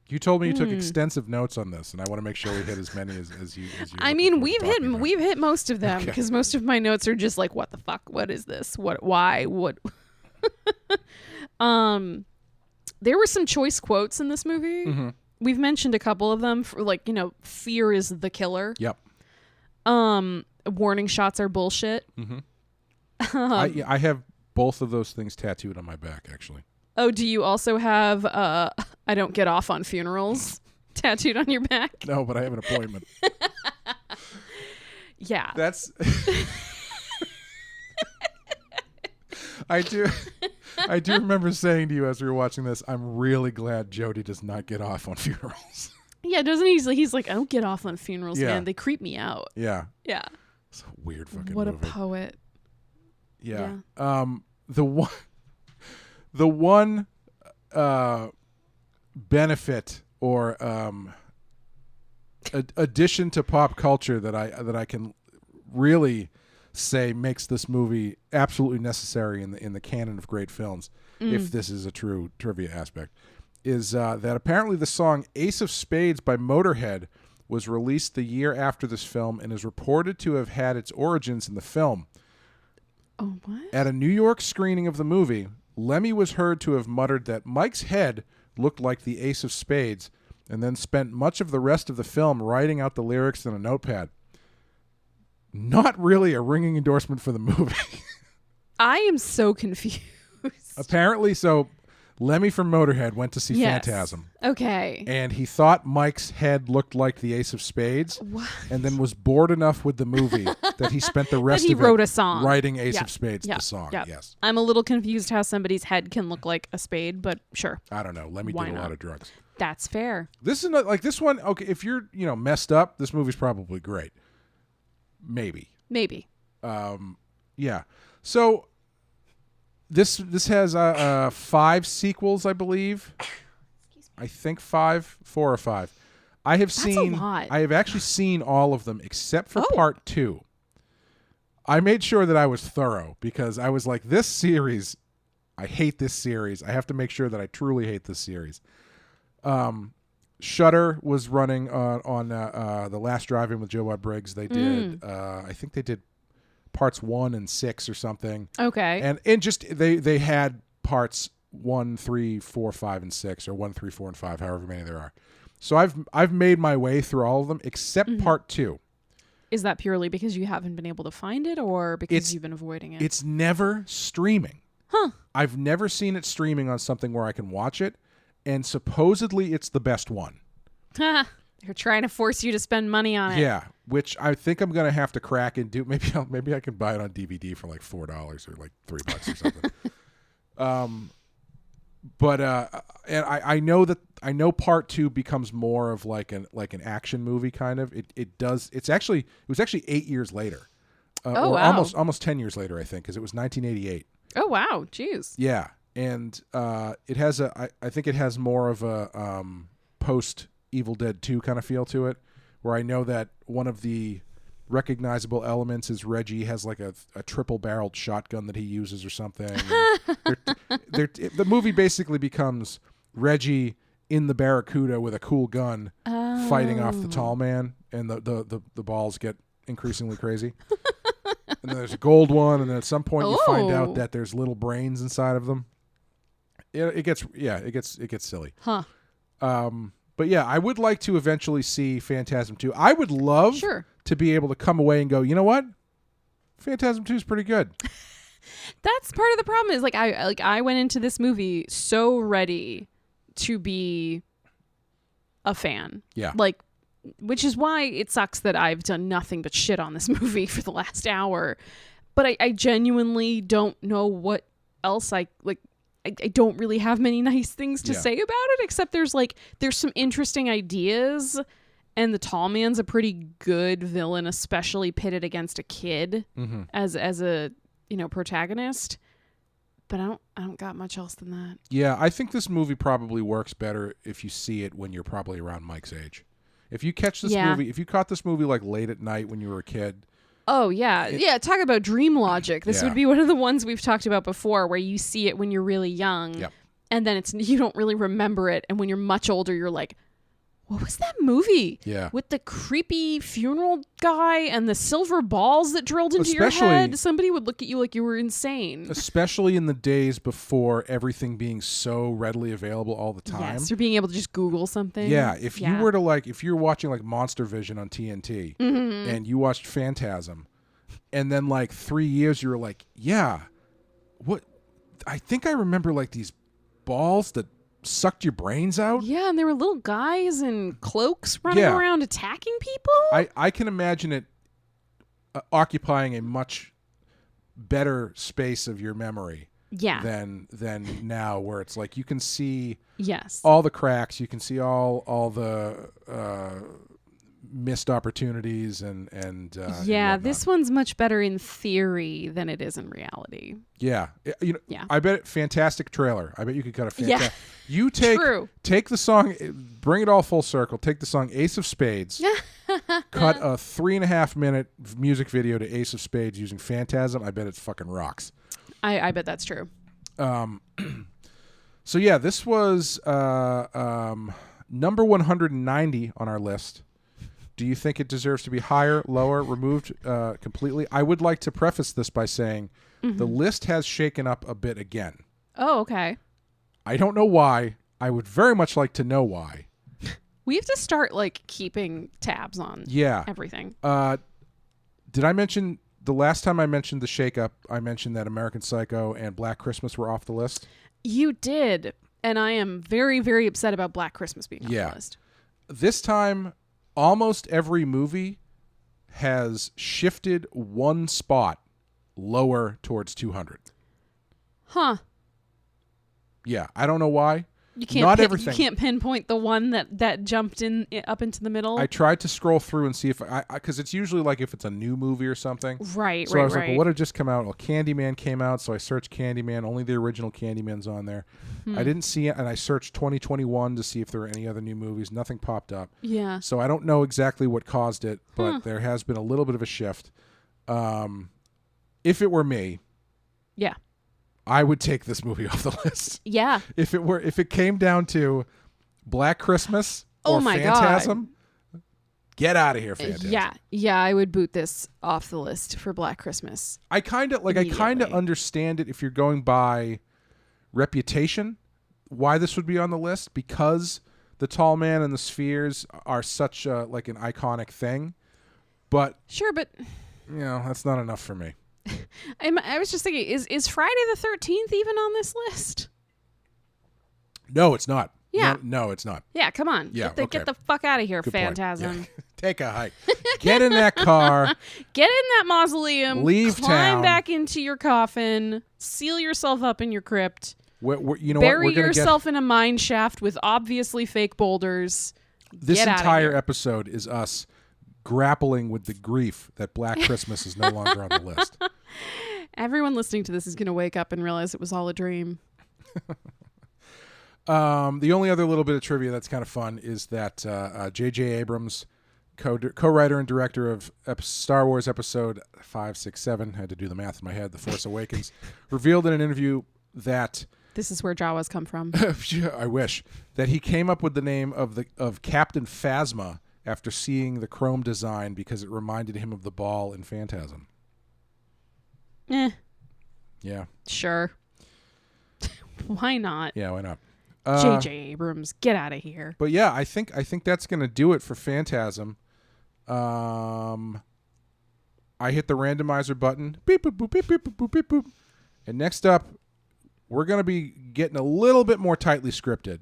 You told me you took extensive notes on this, and I want to make sure we hit as many as you. I mean, we've hit most of them because most of my notes are just like, what the fuck? What is this? What? Why? What? There were some choice quotes in this movie. Mm-hmm. We've mentioned a couple of them. For like, fear is the killer. Yep. Warning shots are bullshit. Mm-hmm. I have both of those things tattooed on my back, actually. Oh, do you also have I don't get off on funerals tattooed on your back? No, but I have an appointment. Yeah. That's I do remember saying to you as we were watching this, I'm really glad Jody does not get off on funerals. Yeah, doesn't he? He's like, I don't get off on funerals, man. They creep me out. Yeah. Yeah. It's a weird fucking What movie. a poet. Yeah. The one benefit or addition to pop culture that I can really say makes this movie absolutely necessary in the canon of great films, if this is a true trivia aspect, is that apparently the song Ace of Spades by Motorhead was released the year after this film and is reported to have had its origins in the film. Oh, what? At a New York screening of the movie, Lemmy was heard to have muttered that Mike's head looked like the Ace of Spades, and then spent much of the rest of the film writing out the lyrics in a notepad. Not really a ringing endorsement for the movie. I am so confused. Apparently, so Lemmy from Motorhead went to see Phantasm. Okay. And he thought Mike's head looked like the Ace of Spades. What? And then was bored enough with the movie that he spent the rest of wrote it a song. Writing Ace of Spades, the song. Yeah. Yes. I'm a little confused how somebody's head can look like a spade, but sure. I don't know. Lemmy did a lot of drugs. That's fair. This is not like this one. Okay, if you're messed up, this movie's probably great. Maybe. Yeah. So this has 5 sequels, I believe. I think 4 or 5. I have seen. That's a lot. I have actually seen all of them except for part 2. I made sure that I was thorough because I was like, this series, I hate this series. I have to make sure that I truly hate this series. Shudder was running on the Last Drive-In with Joe Bob Briggs. They did, I think they did parts 1 and 6 or something. Okay. And just they had parts 1, 3, 4, 5, and 6, or 1, 3, 4, and 5, however many there are. So I've made my way through all of them except part 2. Is that purely because you haven't been able to find it, or because you've been avoiding it? It's never streaming. Huh. I've never seen it streaming on something where I can watch it, and supposedly it's the best one. They're trying to force you to spend money on it. Yeah, which I think I'm gonna have to crack and do. Maybe I can buy it on DVD for like $4 or like $3 or something. But and I know part 2 becomes more of like an action movie kind of. It was actually 8 years later. Oh, wow. Almost 10 years later, I think, because it was 1988. Oh wow, jeez. Yeah, and it has I think it has more of a post Evil Dead 2 kind of feel to it, where I know that one of the recognizable elements is Reggie has like a triple-barreled shotgun that he uses or something. The movie basically becomes Reggie in the Barracuda with a cool gun fighting off the tall man, and the balls get increasingly crazy. And then there's a gold one, and then at some point you find out that there's little brains inside of them. It gets silly. Huh. But yeah, I would like to eventually see Phantasm 2. I would love to be able to come away and go, you know what? Phantasm 2 is pretty good. That's part of the problem is I went into this movie so ready to be a fan. Yeah. Which is why it sucks that I've done nothing but shit on this movie for the last hour. But I genuinely don't know what else I don't really have many nice things to say about it, except there's some interesting ideas, and the tall man's a pretty good villain, especially pitted against a kid as a protagonist. But I don't got much else than that. Yeah, I think this movie probably works better if you see it when you're probably around Mike's age. If you catch this movie, if you caught this movie like late at night when you were a kid. Oh, yeah. Talk about dream logic. This would be one of the ones we've talked about before, where you see it when you're really young, and then you don't really remember it. And when you're much older, you're like, what was that movie? Yeah. With the creepy funeral guy and the silver balls that drilled into your head? Somebody would look at you like you were insane. Especially in the days before everything being so readily available all the time. Yes, or being able to just Google something. Yeah, if you were to if you're watching like Monster Vision on TNT and you watched Phantasm, and then 3 years you were like, yeah, what? I think I remember these balls that sucked your brains out. Yeah, and there were little guys in cloaks running around attacking people. I can imagine it occupying a much better space of your memory than now, where it's you can see all the cracks, you can see all the missed opportunities and this one's much better in theory than it is in reality. I bet fantastic trailer. I bet you could cut a fantastic you take the song, bring it all full circle, take the song Ace of Spades, cut a 3.5 minute music video to Ace of Spades using Phantasm. I bet it fucking rocks. I bet that's true. So yeah, this was number 190 on our list. Do you think it deserves to be higher, lower, removed completely? I would like to preface this by saying the list has shaken up a bit again. Oh, okay. I don't know why. I would very much like to know why. We have to start keeping tabs on everything. Did I mention the last time I mentioned the shakeup, I mentioned that American Psycho and Black Christmas were off the list? You did. And I am very, very upset about Black Christmas being off the list. This time, almost every movie has shifted one spot lower towards 200. Huh. Yeah, I don't know why. You can't everything. You can't pinpoint the one that jumped up into the middle. I tried to scroll through and see if because it's usually if it's a new movie or something. Right. So I was like, well, what had just come out? Well, Candyman came out, so I searched Candyman. Only the original Candyman's on there. I didn't see it, and I searched 2021 to see if there were any other new movies. Nothing popped up. Yeah. So I don't know exactly what caused it, but there has been a little bit of a shift. If it were me, I would take this movie off the list. Yeah. If it came down to Black Christmas or Phantasm, get out of here, Phantasm. Yeah, I would boot this off the list for Black Christmas. I kind of understand it if you're going by reputation why this would be on the list, because the tall man and the spheres are such like an iconic thing. But sure, but that's not enough for me. I was just thinking, is Friday the 13th even on this list? No, it's not. Yeah. No, it's not. Yeah, come on. Yeah, Get the fuck out of here, Good Phantasm. Yeah. Take a hike. Get in that car. Get in that mausoleum. Leave climb town. back into your coffin. Seal yourself up in your crypt. We're Bury gonna yourself in a mine shaft with obviously fake boulders. This Get entire outta here. episode is us grappling with the grief that Black Christmas is no longer on the list. Everyone listening to this is going to wake up and realize it was all a dream. The only other little bit of trivia that's kind of fun is that J.J. Abrams, co-writer and director of Star Wars Episode 5, 6, 7, had to do the math in my head, The Force Awakens, revealed in an interview that... This is where Jawas come from. I wish. That he came up with the name of Captain Phasma after seeing the chrome design because it reminded him of the ball in Phantasm. Yeah. Sure. Why not? Yeah, why not? J.J. Abrams, get out of here. But yeah, I think that's going to do it for Phantasm. I hit the randomizer button. Beep, boop, boop, beep, beep, boop, boop, beep, boop. And next up, we're going to be getting a little bit more tightly scripted.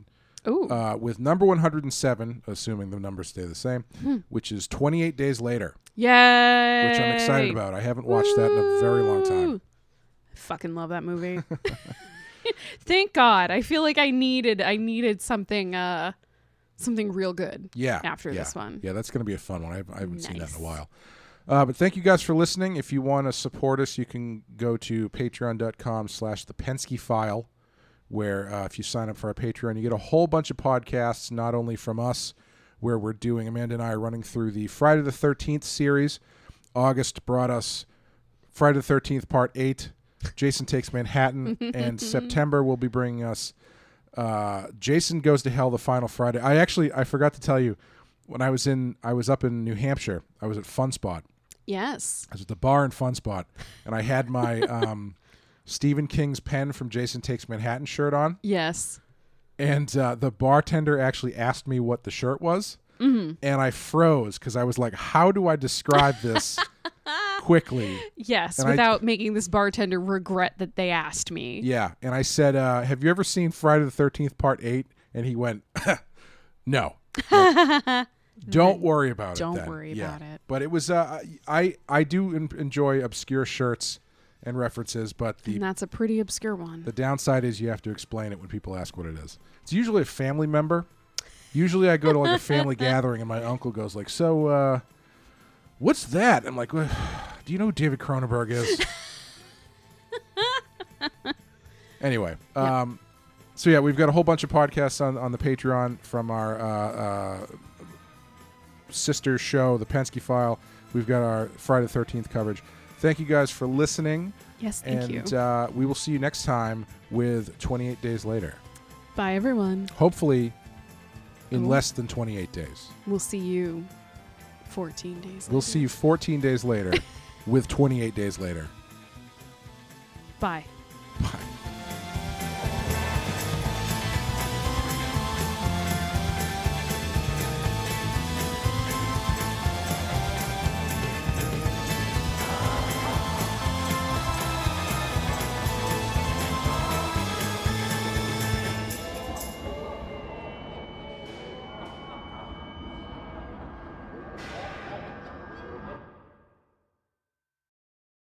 Ooh. With number 107, assuming the numbers stay the same, which is 28 Days Later. Yay! Which I'm excited about. I haven't watched that in a very long time. I fucking love that movie. Thank God. I feel like I needed something real good. Yeah. After this one. Yeah, that's going to be a fun one. I haven't seen that in a while. But thank you guys for listening. If you want to support us, you can go to patreon.com/thepenskyfile, where if you sign up for our Patreon, you get a whole bunch of podcasts, not only from us, where Amanda and I are running through the Friday the 13th series. August brought us Friday the 13th Part 8, Jason Takes Manhattan, and September will be bringing us Jason Goes to Hell, the final Friday. I forgot to tell you, when I was up in New Hampshire, I was at Fun Spot. Yes. I was at the bar in Fun Spot, and I had my Stephen King's pen from Jason Takes Manhattan shirt on. Yes. And the bartender actually asked me what the shirt was, and I froze because I was like, how do I describe this quickly? Yes, and without making this bartender regret that they asked me. Yeah, and I said, have you ever seen Friday the 13th Part 8? And he went, no. Don't worry about it. Don't worry about it. But it was, I do enjoy obscure shirts and references, but and that's a pretty obscure one. The downside is you have to explain it when people ask what it is. It's usually a family member. Usually I go to like a family gathering and my uncle goes like, so what's that? I'm like, do you know who David Cronenberg is? Anyway, so yeah, we've got a whole bunch of podcasts on the Patreon from our sister show, The Penske File. We've got our Friday the 13th coverage. Thank you guys for listening. Yes, thank you. And we will see you next time with 28 Days Later. Bye, everyone. Hopefully in less than 28 days. We'll see you 14 days later. We'll see you 14 days later with 28 Days Later. Bye.